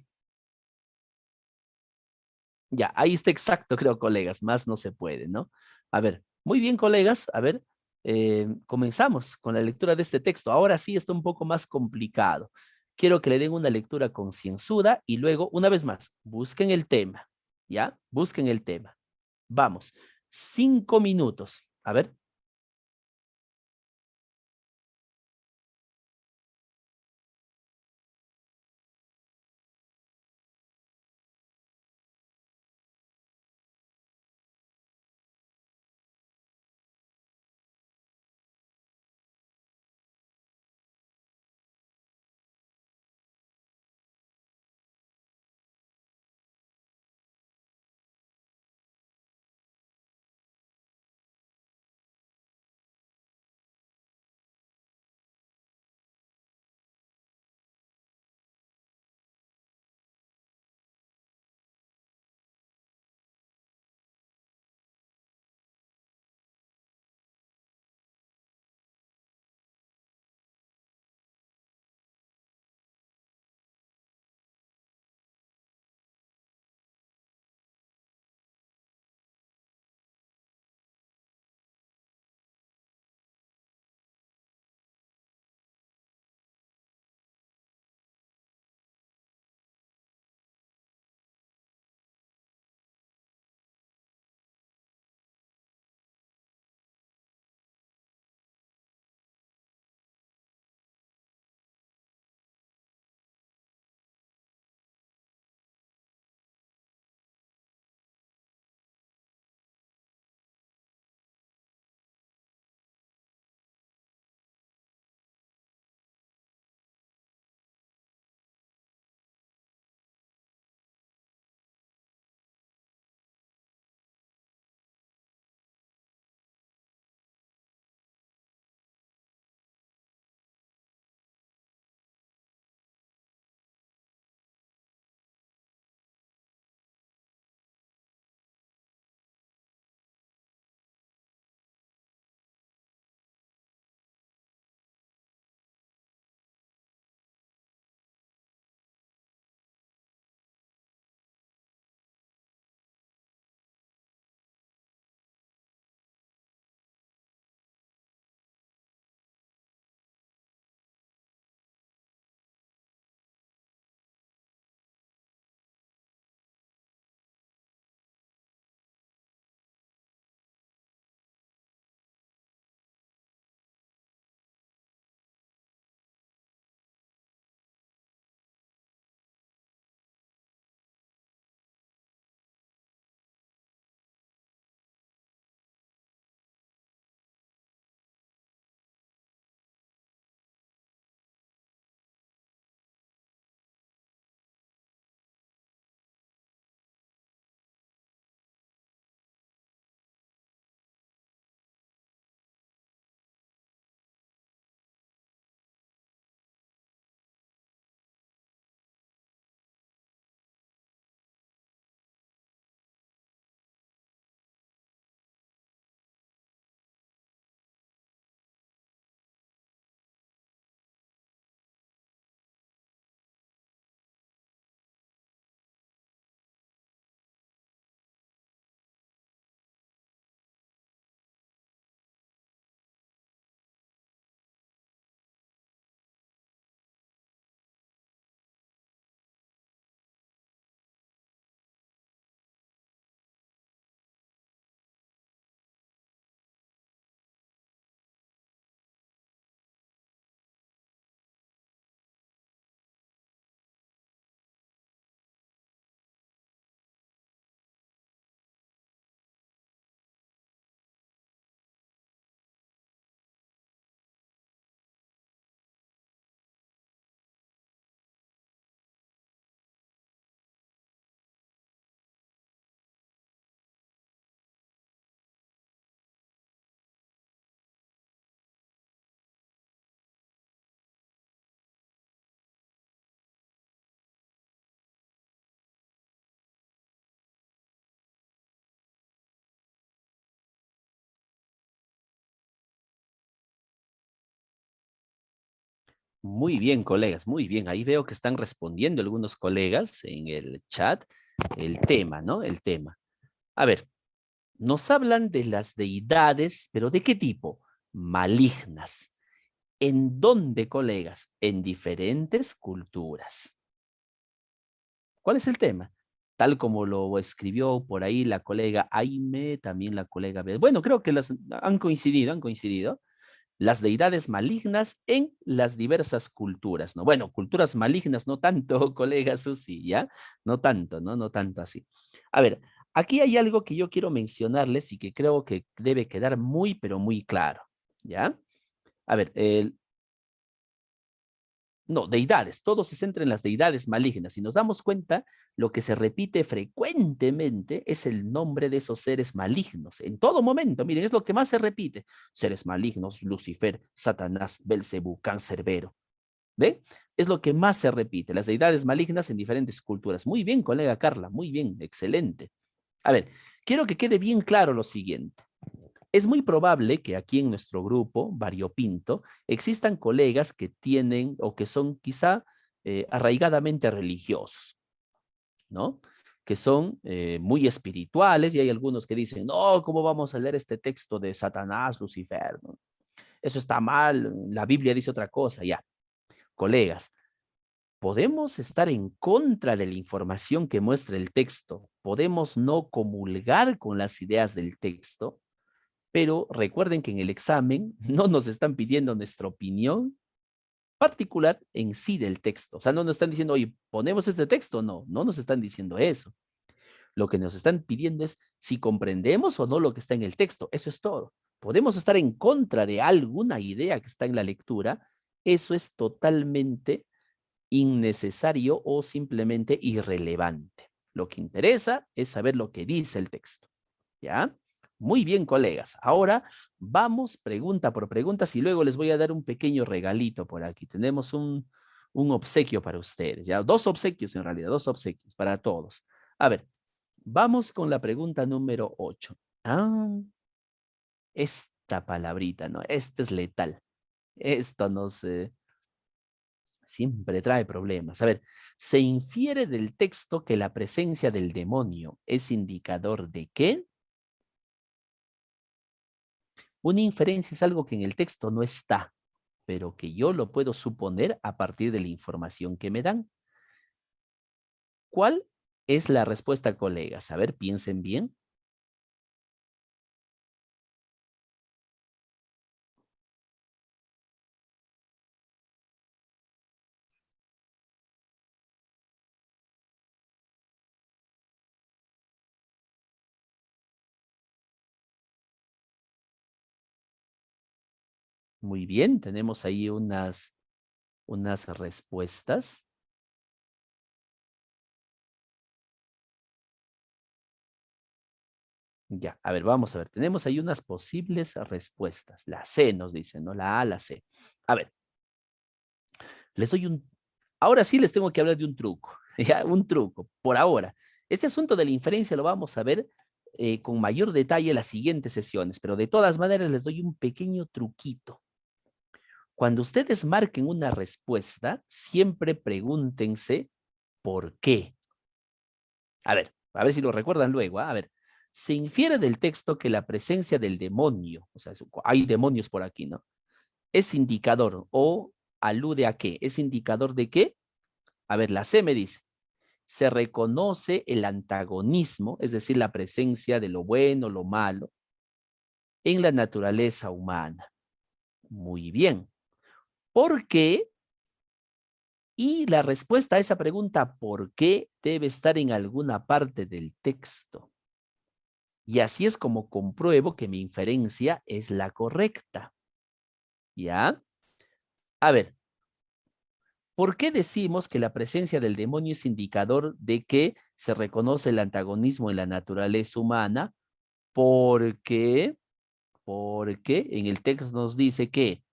Ya, ahí está exacto, creo, colegas. Más no se puede, ¿no? A ver, muy bien, colegas. A ver, comenzamos con la lectura de este texto. Ahora sí está un poco más complicado. Quiero que le den una lectura concienzuda y luego, una vez más, busquen el tema. ¿Ya? Busquen el tema. Vamos. 5 minutos. A ver. Muy bien, colegas, muy bien. Ahí veo que están respondiendo algunos colegas en el chat el tema, ¿no? El tema. A ver, nos hablan de las deidades, pero ¿de qué tipo? Malignas. ¿En dónde, colegas? En diferentes culturas. ¿Cuál es el tema? Tal como lo escribió por ahí la colega Aime, también la colega B. Bueno, creo que las han coincidido, han coincidido. Las deidades malignas en las diversas culturas, ¿no? Bueno, culturas malignas, no tanto, colega Susi, ¿ya? No tanto, ¿no? No tanto así. A ver, aquí hay algo que yo quiero mencionarles y que creo que debe quedar muy, pero muy claro, ¿ya? A ver, no, deidades, todo se centra en las deidades malignas. Si nos damos cuenta, lo que se repite frecuentemente es el nombre de esos seres malignos. En todo momento, miren, es lo que más se repite. Seres malignos, Lucifer, Satanás, Belcebú, Cancerbero. ¿Ve? Es lo que más se repite, las deidades malignas en diferentes culturas. Muy bien, colega Carla, muy bien, excelente. A ver, quiero que quede bien claro lo siguiente. Es muy probable que aquí en nuestro grupo, variopinto, existan colegas que tienen o que son quizá arraigadamente religiosos, ¿no? Que son muy espirituales y hay algunos que dicen, no, ¿cómo vamos a leer este texto de Satanás, Lucifer? ¿No? Eso está mal, la Biblia dice otra cosa, ya. Colegas, podemos estar en contra de la información que muestra el texto, podemos no comulgar con las ideas del texto, pero recuerden que en el examen no nos están pidiendo nuestra opinión particular en sí del texto. O sea, no nos están diciendo, oye, ¿ponemos este texto? No, no nos están diciendo eso. Lo que nos están pidiendo es si comprendemos o no lo que está en el texto. Eso es todo. Podemos estar en contra de alguna idea que está en la lectura. Eso es totalmente innecesario o simplemente irrelevante. Lo que interesa es saber lo que dice el texto. ¿Ya? Muy bien, colegas. Ahora vamos pregunta por pregunta y luego les voy a dar un pequeño regalito por aquí. Tenemos un obsequio para ustedes, ¿ya? Dos obsequios en realidad, dos obsequios para todos. A ver, vamos con la pregunta número 8. Ah, esta palabrita, ¿no? Esta es letal. Esto no sé. Siempre trae problemas. A ver, se infiere del texto que la presencia del demonio es indicador de qué. Una inferencia es algo que en el texto no está, pero que yo lo puedo suponer a partir de la información que me dan. ¿Cuál es la respuesta, colegas? A ver, piensen bien. Muy bien, tenemos ahí unas respuestas. Ya, a ver, vamos a ver. Tenemos ahí unas posibles respuestas. La C nos dice, ¿no? La A, la C. A ver, les doy un... Ahora sí les tengo que hablar de un truco. Ya, un truco, por ahora. Este asunto de la inferencia lo vamos a ver con mayor detalle en las siguientes sesiones, pero de todas maneras les doy un pequeño truquito. Cuando ustedes marquen una respuesta, siempre pregúntense ¿por qué? A ver si lo recuerdan luego. ¿Ah? A ver, se infiere del texto que la presencia del demonio, o sea, hay demonios por aquí, ¿no? Es indicador o alude a qué. ¿Es indicador de qué? A ver, la C me dice, se reconoce el antagonismo, es decir, la presencia de lo bueno, lo malo, en la naturaleza humana. Muy bien. ¿Por qué? Y la respuesta a esa pregunta, ¿por qué? Debe estar en alguna parte del texto. Y así es como compruebo que mi inferencia es la correcta. ¿Ya? A ver, ¿por qué decimos que la presencia del demonio es indicador de que se reconoce el antagonismo en la naturaleza humana? Porque en el texto nos dice que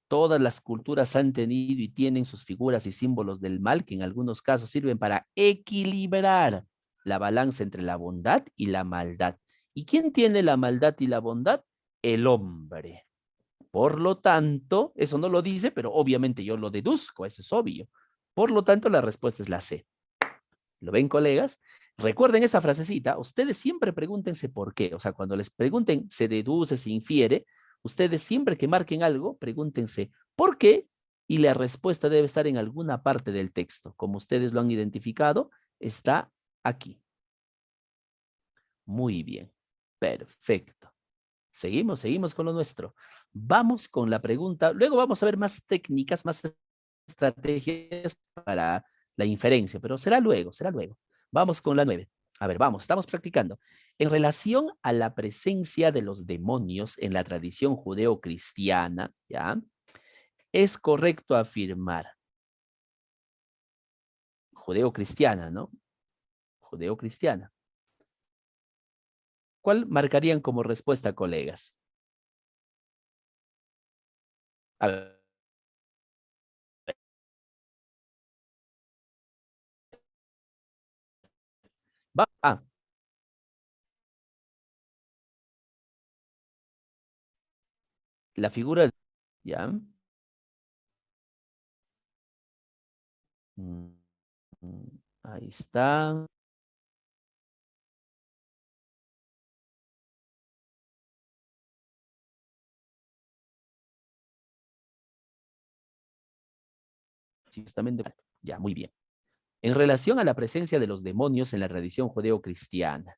todas las culturas han tenido y tienen sus figuras y símbolos del mal que en algunos casos sirven para equilibrar la balanza entre la bondad y la maldad. ¿Y quién tiene la maldad y la bondad? El hombre. Por lo tanto, eso no lo dice, pero obviamente yo lo deduzco, eso es obvio. Por lo tanto, la respuesta es la C. ¿Lo ven, colegas? Recuerden esa frasecita, ustedes siempre pregúntense por qué. O sea, cuando les pregunten, se deduce, se infiere, ustedes siempre que marquen algo, pregúntense por qué y la respuesta debe estar en alguna parte del texto. Como ustedes lo han identificado, está aquí. Muy bien, perfecto. Seguimos con lo nuestro. Vamos con la pregunta. Luego vamos a ver más técnicas, más estrategias para la inferencia, pero será luego, será luego. Vamos con la 9. A ver, vamos, estamos practicando. En relación a la presencia de los demonios en la tradición judeo-cristiana, ¿ya? Es correcto afirmar, judeo-cristiana, ¿no? Judeo-cristiana. ¿Cuál marcarían como respuesta, colegas? A ver. Ah, la figura, ¿ya? Mm, ahí está. Sí, justamente. Ya, muy bien. En relación a la presencia de los demonios en la tradición judeo-cristiana,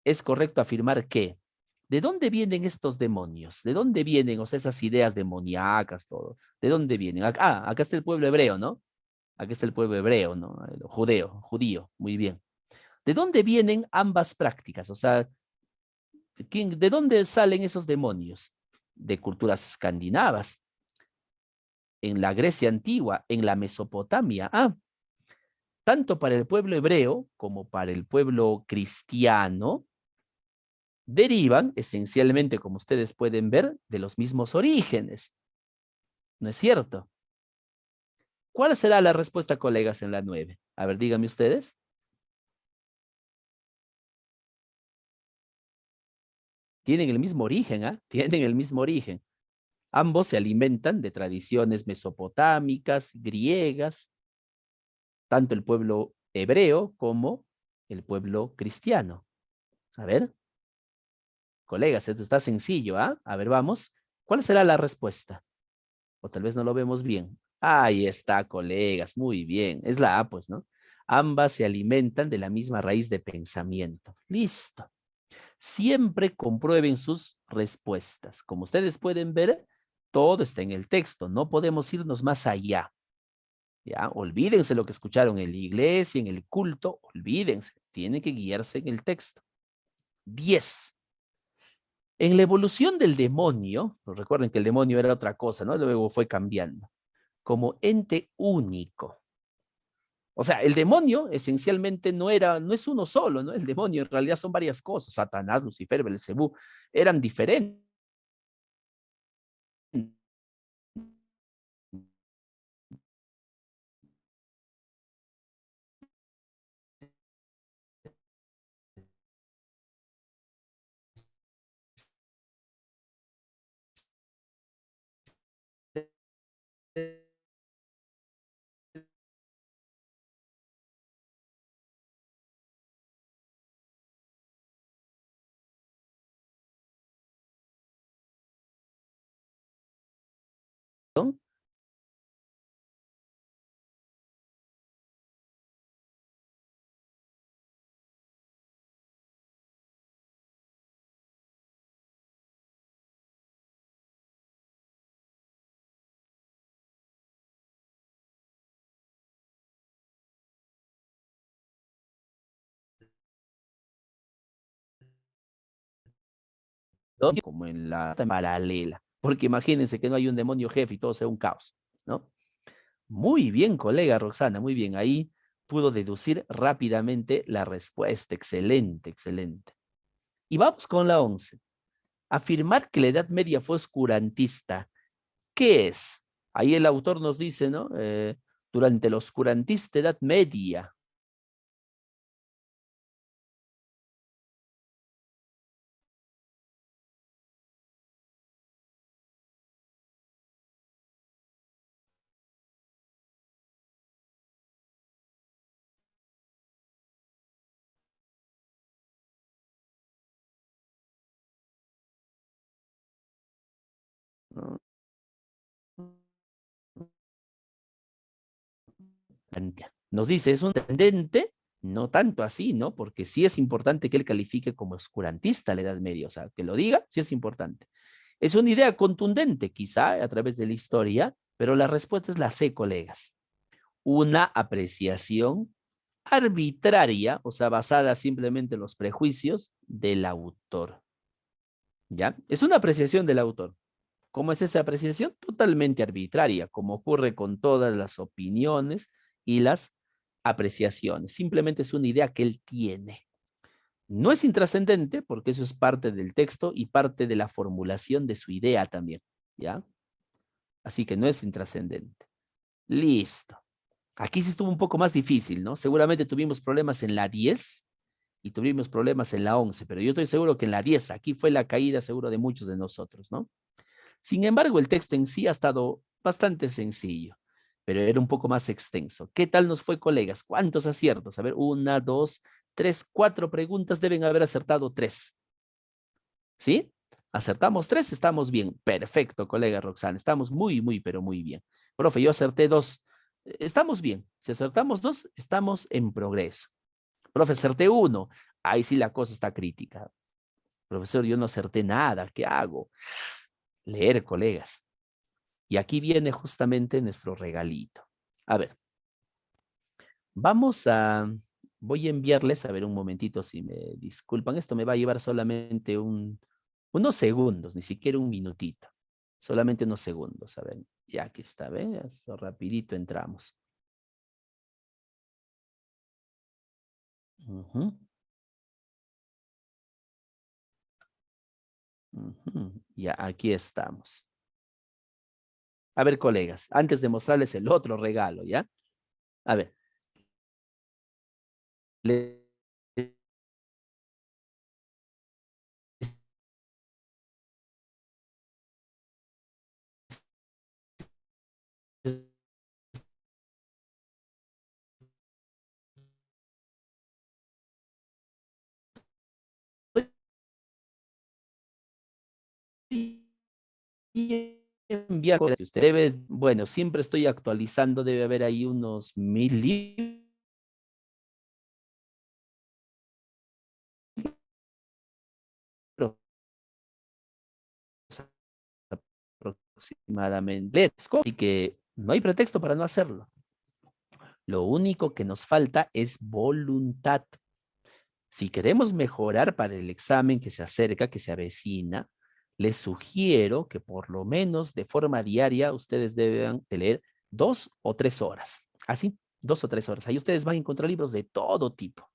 es correcto afirmar que, ¿de dónde vienen estos demonios? ¿De dónde vienen, o sea, esas ideas demoníacas, todo? ¿De dónde vienen? Acá está el pueblo hebreo, ¿no? Acá está el pueblo hebreo, ¿no? El judío, muy bien. ¿De dónde vienen ambas prácticas? O sea, ¿de dónde salen esos demonios? De culturas escandinavas, en la Grecia antigua, en la Mesopotamia. Tanto para el pueblo hebreo como para el pueblo cristiano, derivan esencialmente, como ustedes pueden ver, de los mismos orígenes. ¿No es cierto? ¿Cuál será la respuesta, colegas, en la 9? A ver, díganme ustedes. Tienen el mismo origen, ¿ah? Tienen el mismo origen. Ambos se alimentan de tradiciones mesopotámicas, griegas, tanto el pueblo hebreo como el pueblo cristiano. A ver, colegas, esto está sencillo, ¿ah? A ver, vamos. ¿Cuál será la respuesta? O tal vez no lo vemos bien. Ahí está, colegas, muy bien. Es la A, pues, ¿no? Ambas se alimentan de la misma raíz de pensamiento. Listo. Siempre comprueben sus respuestas. Como ustedes pueden ver, todo está en el texto. No podemos irnos más allá. Ya, olvídense lo que escucharon en la iglesia, en el culto, olvídense. Tienen que guiarse en el texto. 10. En la evolución del demonio, pues recuerden que el demonio era otra cosa, ¿no? Luego fue cambiando, como ente único. O sea, el demonio esencialmente no es uno solo, ¿no? El demonio en realidad son varias cosas. Satanás, Lucifer, Belcebú, eran diferentes. Como en la paralela. Porque imagínense que no hay un demonio jefe y todo sea un caos, ¿no? Muy bien, colega Roxana, muy bien. Ahí pudo deducir rápidamente la respuesta. Excelente, excelente. Y vamos con la 11. Afirmar que la Edad Media fue oscurantista. ¿Qué es? Ahí el autor nos dice, ¿no? Durante la oscurantista Edad Media. Nos dice, es un tendente, no tanto así, ¿no? Porque sí es importante que él califique como oscurantista la Edad Media, o sea, que lo diga, sí es importante. Es una idea contundente, quizá, a través de la historia, pero la respuesta es la C, colegas. Una apreciación arbitraria, o sea, basada simplemente en los prejuicios del autor. ¿Ya? Es una apreciación del autor. ¿Cómo es esa apreciación? Totalmente arbitraria, como ocurre con todas las opiniones y las apreciaciones. Simplemente es una idea que él tiene. No es intrascendente porque eso es parte del texto y parte de la formulación de su idea también, ¿ya? Así que no es intrascendente. Listo. Aquí sí estuvo un poco más difícil, ¿no? Seguramente tuvimos problemas en la 10 y tuvimos problemas en la 11, pero yo estoy seguro que en la 10 aquí fue la caída seguro de muchos de nosotros, ¿no? Sin embargo, el texto en sí ha estado bastante sencillo, pero era un poco más extenso. ¿Qué tal nos fue, colegas? ¿Cuántos aciertos? A ver, una, dos, tres, cuatro preguntas, deben haber acertado tres. ¿Sí? Acertamos tres, estamos bien. Perfecto, colega Roxana, estamos muy, muy, pero muy bien. Profe, yo acerté dos. Estamos bien. Si acertamos dos, estamos en progreso. Profe, acerté uno. Ahí sí la cosa está crítica. Profesor, yo no acerté nada. ¿Qué hago? Leer, colegas. Y aquí viene justamente nuestro regalito. A ver, vamos a, voy a enviarles, a ver un momentito si me disculpan, esto me va a llevar solamente unos segundos, ni siquiera un minutito, solamente unos segundos, a ver, ya aquí está, ¿ven? Esto rapidito entramos. Ujú, ujú, ya aquí estamos. A ver, colegas, antes de mostrarles el otro regalo, ¿ya? A ver, les y enviar. Usted debe, bueno, siempre estoy actualizando, debe haber ahí unos 1000 libros aproximadamente. Así que no hay pretexto para no hacerlo. Lo único que nos falta es voluntad. Si queremos mejorar para el examen que se acerca, que se avecina, les sugiero que por lo menos de forma diaria ustedes deben de leer 2 o 3 horas. Así, 2 o 3 horas. Ahí ustedes van a encontrar libros de todo tipo.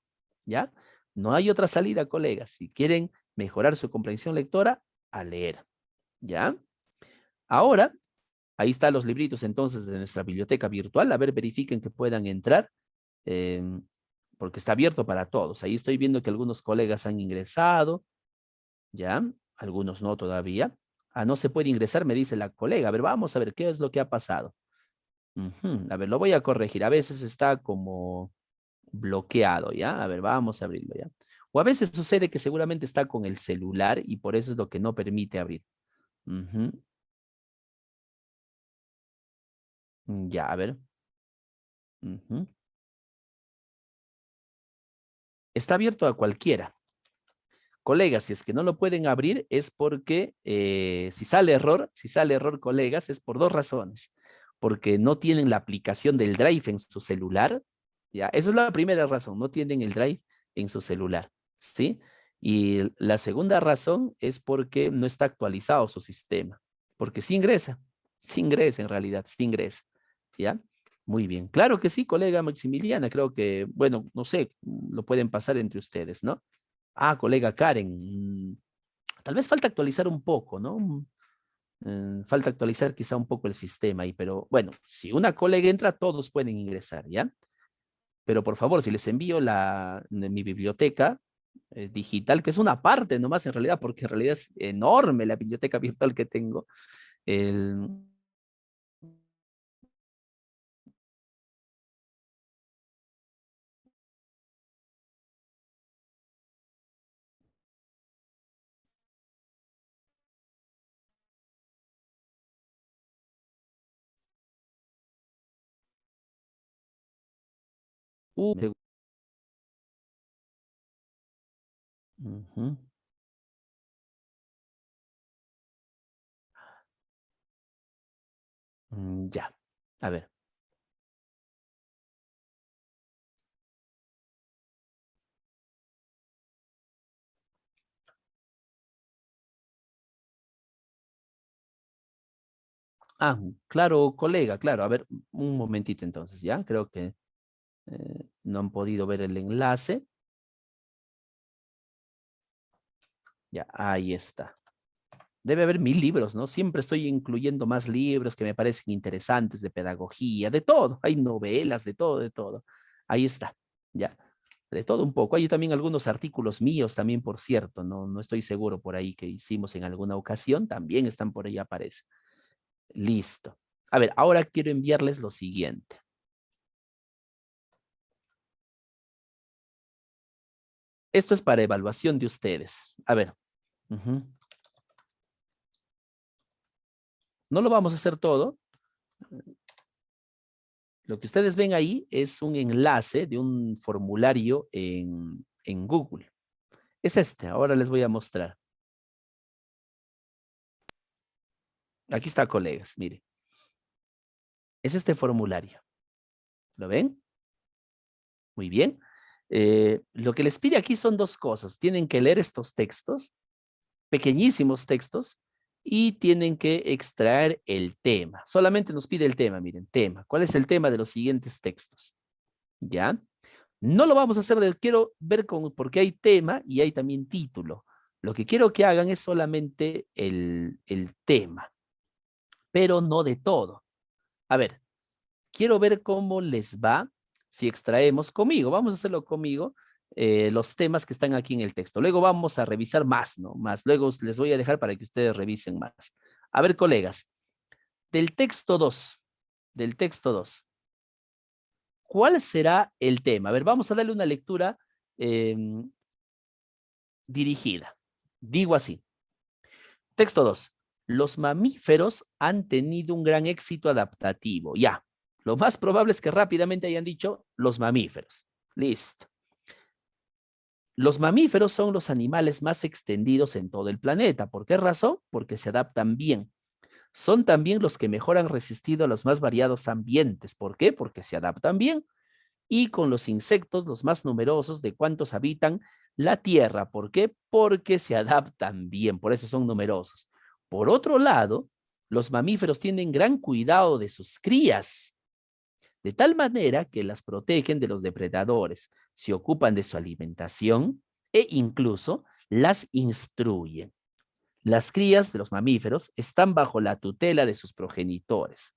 ¿Ya? No hay otra salida, colegas. Si quieren mejorar su comprensión lectora, a leer. ¿Ya? Ahora, ahí están los libritos entonces de nuestra biblioteca virtual. A ver, verifiquen que puedan entrar. eh, Porque está abierto para todos. Ahí estoy viendo que algunos colegas han ingresado, ¿ya? Algunos no todavía. Ah, no se puede ingresar, me dice la colega. A ver, vamos a ver qué es lo que ha pasado. Ujú, a ver, lo voy a corregir. A veces está como bloqueado, ¿ya? A ver, vamos a abrirlo, ¿ya? O a veces sucede que seguramente está con el celular y por eso es lo que no permite abrir. Ujú, ya, a ver. Ujú. Está abierto a cualquiera. Colegas, si es que no lo pueden abrir es porque si sale error, colegas, es por dos razones. Porque no tienen la aplicación del Drive en su celular, ¿ya? Esa es la primera razón, no tienen el Drive en su celular, ¿sí? Y la segunda razón es porque no está actualizado su sistema, porque sí ingresa en realidad, sí ingresa, ¿ya? Muy bien, claro que sí, colega Maximiliana, creo que, bueno, no sé, lo pueden pasar entre ustedes, ¿no? Ah, colega Karen, tal vez falta actualizar un poco, ¿no? Falta actualizar quizá un poco el sistema ahí, pero bueno, si una colega entra, todos pueden ingresar, ¿ya? Pero por favor, si les envío mi biblioteca digital, que es una parte nomás en realidad, porque en realidad es enorme la biblioteca virtual que tengo, el, Uh, ujú. Ya, a ver. Ah, claro, colega, claro. A ver, un momentito entonces, ¿ya? Creo que no han podido ver el enlace. Ya, ahí está. Debe haber 1000 libros, ¿no? Siempre estoy incluyendo más libros que me parecen interesantes de pedagogía, de todo. Hay novelas, de todo, de todo. Ahí está, ya. De todo un poco. Hay también algunos artículos míos también, por cierto, no estoy seguro por ahí que hicimos en alguna ocasión. También están por ahí, aparece. Listo. A ver, ahora quiero enviarles lo siguiente. Esto es para evaluación de ustedes. A ver. Ujú. No lo vamos a hacer todo. Lo que ustedes ven ahí es un enlace de un formulario en Google. Es este, ahora les voy a mostrar. Aquí está, colegas, mire. Es este formulario. ¿Lo ven? Muy bien. Lo que les pide aquí son dos cosas. Tienen que leer estos textos, pequeñísimos textos, y tienen que extraer el tema. Solamente nos pide el tema, miren, tema. ¿Cuál es el tema de los siguientes textos? ¿Ya? No lo vamos a hacer, quiero ver porque hay tema y hay también título. Lo que quiero que hagan es solamente el tema, pero no de todo. A ver, quiero ver cómo les va si extraemos conmigo. Vamos a hacerlo conmigo, los temas que están aquí en el texto. Luego vamos a revisar más, ¿no? Más. Luego les voy a dejar para que ustedes revisen más. A ver, colegas, del texto 2, del texto 2. ¿Cuál será el tema? A ver, vamos a darle una lectura dirigida. Digo así. Texto 2. Los mamíferos han tenido un gran éxito adaptativo. Ya. Lo más probable es que rápidamente hayan dicho los mamíferos. Listo. Los mamíferos son los animales más extendidos en todo el planeta. ¿Por qué razón? Porque se adaptan bien. Son también los que mejor han resistido a los más variados ambientes. ¿Por qué? Porque se adaptan bien. Y con los insectos, los más numerosos de cuantos habitan la Tierra. ¿Por qué? Porque se adaptan bien, por eso son numerosos. Por otro lado, los mamíferos tienen gran cuidado de sus crías, de tal manera que las protegen de los depredadores, se ocupan de su alimentación e incluso las instruyen. Las crías de los mamíferos están bajo la tutela de sus progenitores,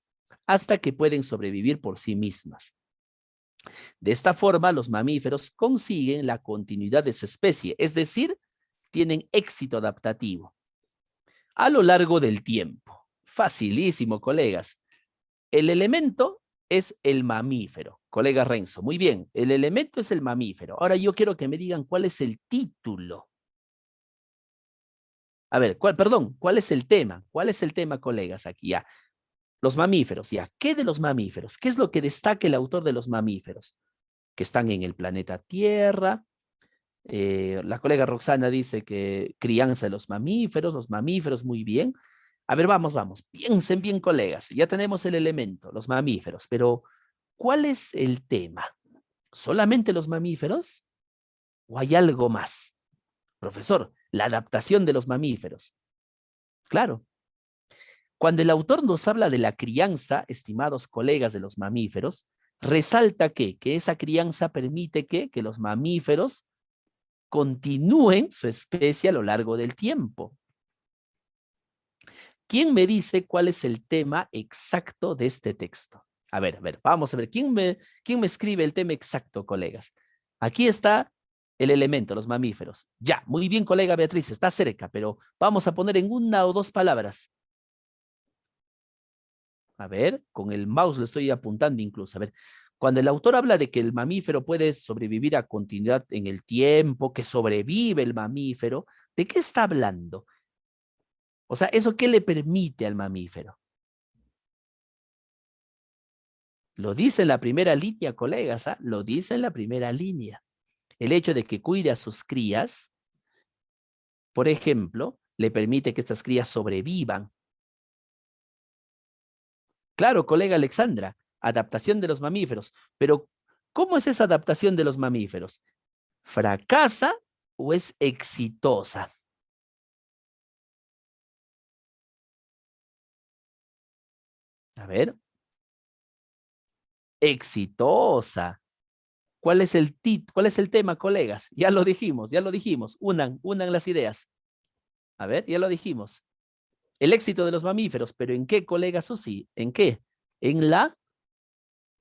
hasta que pueden sobrevivir por sí mismas. De esta forma, los mamíferos consiguen la continuidad de su especie, es decir, tienen éxito adaptativo a lo largo del tiempo. Facilísimo, colegas. El elemento es el mamífero. Colega Renzo, muy bien, el elemento es el mamífero. Ahora yo quiero que me digan cuál es el título. A ver, ¿cuál es el tema? ¿Cuál es el tema, colegas? Aquí ya. Los mamíferos, ya. ¿Qué de los mamíferos? ¿Qué es lo que destaca el autor de los mamíferos? Que están en el planeta Tierra. La colega Roxana dice que crianza de los mamíferos, muy bien. A ver, vamos, piensen bien, colegas. Ya tenemos el elemento, los mamíferos, pero ¿cuál es el tema? ¿Solamente los mamíferos? ¿O hay algo más? Profesor, la adaptación de los mamíferos. Claro. Cuando el autor nos habla de la crianza, estimados colegas de los mamíferos, resalta que esa crianza permite que los mamíferos continúen su especie a lo largo del tiempo. ¿Quién me dice cuál es el tema exacto de este texto? A ver, vamos a ver. ¿Quién me escribe el tema exacto, colegas? Aquí está el elemento, los mamíferos. Ya, muy bien, colega Beatriz, está cerca, pero vamos a poner en una o dos palabras. A ver, con el mouse lo estoy apuntando incluso. A ver, cuando el autor habla de que el mamífero puede sobrevivir a continuidad en el tiempo, que sobrevive el mamífero, ¿de qué está hablando? O sea, ¿eso qué le permite al mamífero? Lo dice en la primera línea, colegas, ¿ah? Lo dice en la primera línea. El hecho de que cuide a sus crías, por ejemplo, le permite que estas crías sobrevivan. Claro, colega Alexandra, adaptación de los mamíferos. Pero, ¿cómo es esa adaptación de los mamíferos? ¿Fracasa o es exitosa? A ver. Exitosa. ¿Cuál es el tema, colegas? Ya lo dijimos, ya lo dijimos. Unan las ideas. A ver, ya lo dijimos. El éxito de los mamíferos, pero ¿en qué, colegas? Sí, ¿en qué? En la,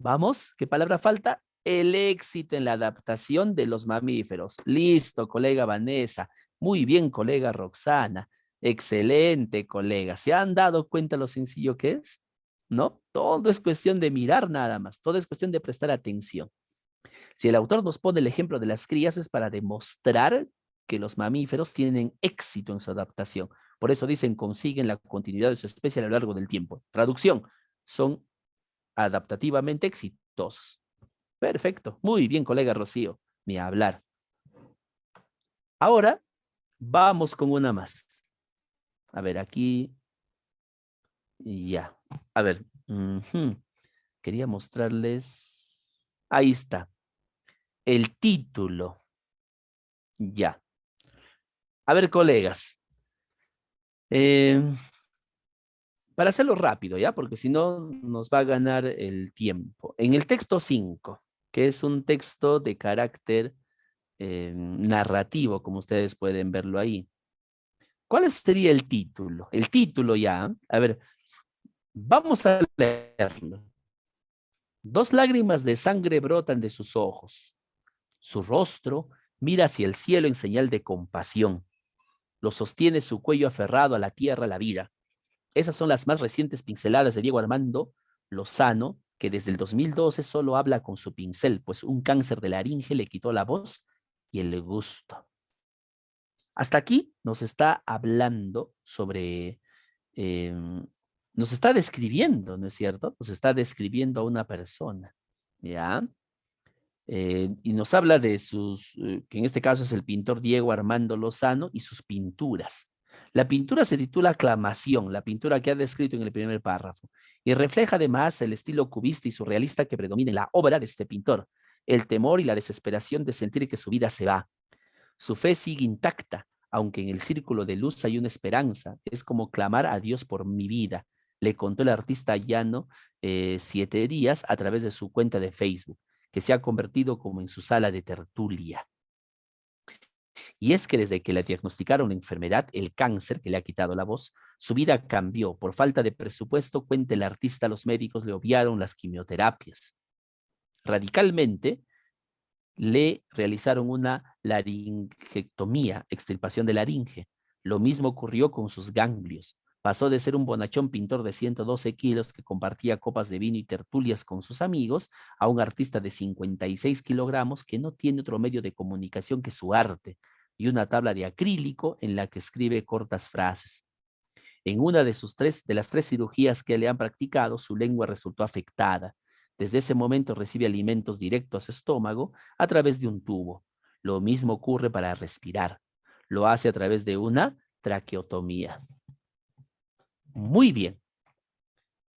vamos, ¿qué palabra falta? El éxito en la adaptación de los mamíferos. Listo, colega Vanessa. Muy bien, colega Roxana. Excelente, colega. ¿Se han dado cuenta lo sencillo que es? ¿No? Todo es cuestión de mirar nada más. Todo es cuestión de prestar atención. Si el autor nos pone el ejemplo de las crías es para demostrar que los mamíferos tienen éxito en su adaptación. Por eso dicen consiguen la continuidad de su especie a lo largo del tiempo. Traducción, son adaptativamente exitosos. Perfecto, muy bien, colega Rocío, ni hablar. Ahora vamos con una más. A ver, aquí, ya. A ver, quería mostrarles. Ahí está, el título. Ya. A ver, colegas. Eh, para hacerlo rápido, ¿ya? Porque si no, nos va a ganar el tiempo. En el texto 5, que es un texto de carácter narrativo, como ustedes pueden verlo ahí. ¿Cuál sería el título? El título ya, a ver, vamos a leerlo. 2 lágrimas de sangre brotan de sus ojos. Su rostro mira hacia el cielo en señal de compasión. Lo sostiene su cuello aferrado a la tierra, la vida. Esas son las más recientes pinceladas de Diego Armando Lozano, que desde el 2012 solo habla con su pincel, pues un cáncer de laringe le quitó la voz y el gusto. Hasta aquí nos está hablando sobre, nos está describiendo, ¿no es cierto? Nos está describiendo a una persona, ¿ya? Y nos habla de que en este caso es el pintor Diego Armando Lozano y sus pinturas. La pintura se titula Aclamación, la pintura que ha descrito en el primer párrafo, y refleja además el estilo cubista y surrealista que predomina en la obra de este pintor, el temor y la desesperación de sentir que su vida se va. Su fe sigue intacta, aunque en el círculo de luz hay una esperanza, es como clamar a Dios por mi vida, le contó el artista llano 7 días a través de su cuenta de Facebook, que se ha convertido como en su sala de tertulia. Y es que desde que le diagnosticaron la enfermedad, el cáncer que le ha quitado la voz, su vida cambió. Por falta de presupuesto, cuenta el artista, los médicos le obviaron las quimioterapias. Radicalmente, le realizaron una laringectomía, extirpación de laringe. Lo mismo ocurrió con sus ganglios. Pasó de ser un bonachón pintor de 112 kilos que compartía copas de vino y tertulias con sus amigos a un artista de 56 kilogramos que no tiene otro medio de comunicación que su arte y una tabla de acrílico en la que escribe cortas frases. En una de las tres cirugías que le han practicado, su lengua resultó afectada. Desde ese momento recibe alimentos directos a su estómago a través de un tubo. Lo mismo ocurre para respirar. Lo hace a través de una traqueotomía. Muy bien.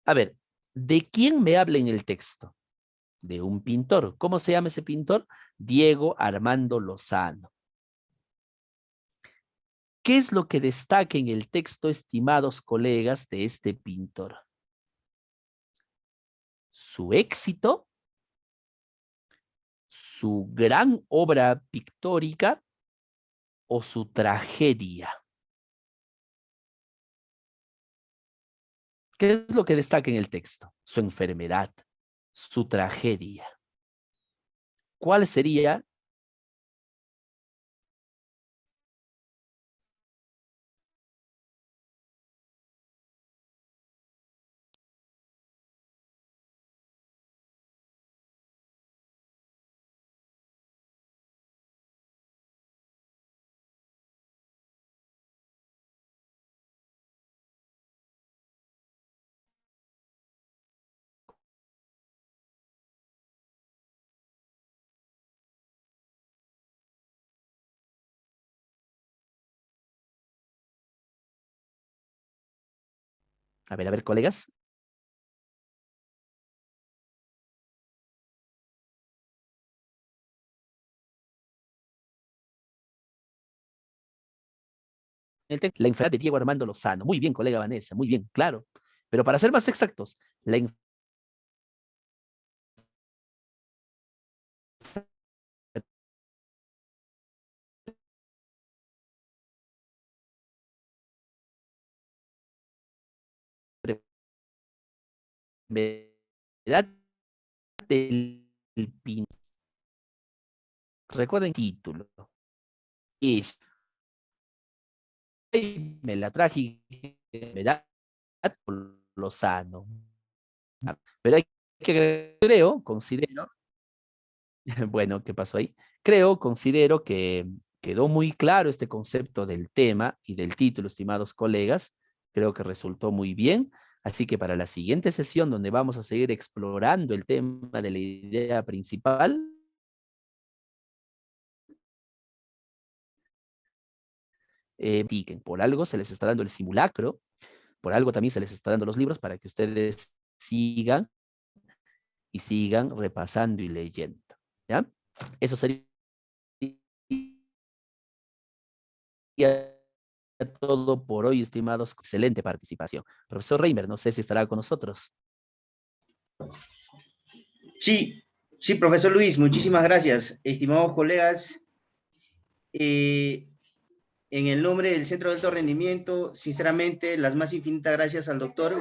A ver, ¿de quién me habla en el texto? De un pintor. ¿Cómo se llama ese pintor? Diego Armando Lozano. ¿Qué es lo que destaca en el texto, estimados colegas, de este pintor? Su éxito, su gran obra pictórica o su tragedia. ¿Qué es lo que destaca en el texto? Su enfermedad, su tragedia. ¿Cuál sería A ver, colegas. La enfermedad de Diego Armando Lozano. Muy bien, colega Vanessa, muy bien, claro. Pero para ser más exactos, la enfermedad del pin. Recuerden el título. Es me la traje enfermedad Lozano. Pero hay que, considero, bueno, ¿qué pasó ahí? Considero que quedó muy claro este concepto del tema y del título, estimados colegas. Creo que resultó muy bien. Así que para la siguiente sesión, donde vamos a seguir explorando el tema de la idea principal, por algo se les está dando el simulacro, por algo también se les está dando los libros para que ustedes sigan y sigan repasando y leyendo. ¿Ya? Eso sería todo por hoy, estimados. Excelente participación. Profesor Reimer, no sé si estará con nosotros. Sí, sí, profesor Luis, muchísimas gracias. Estimados colegas, en el nombre del Centro de Alto Rendimiento, sinceramente, las más infinitas gracias al doctor.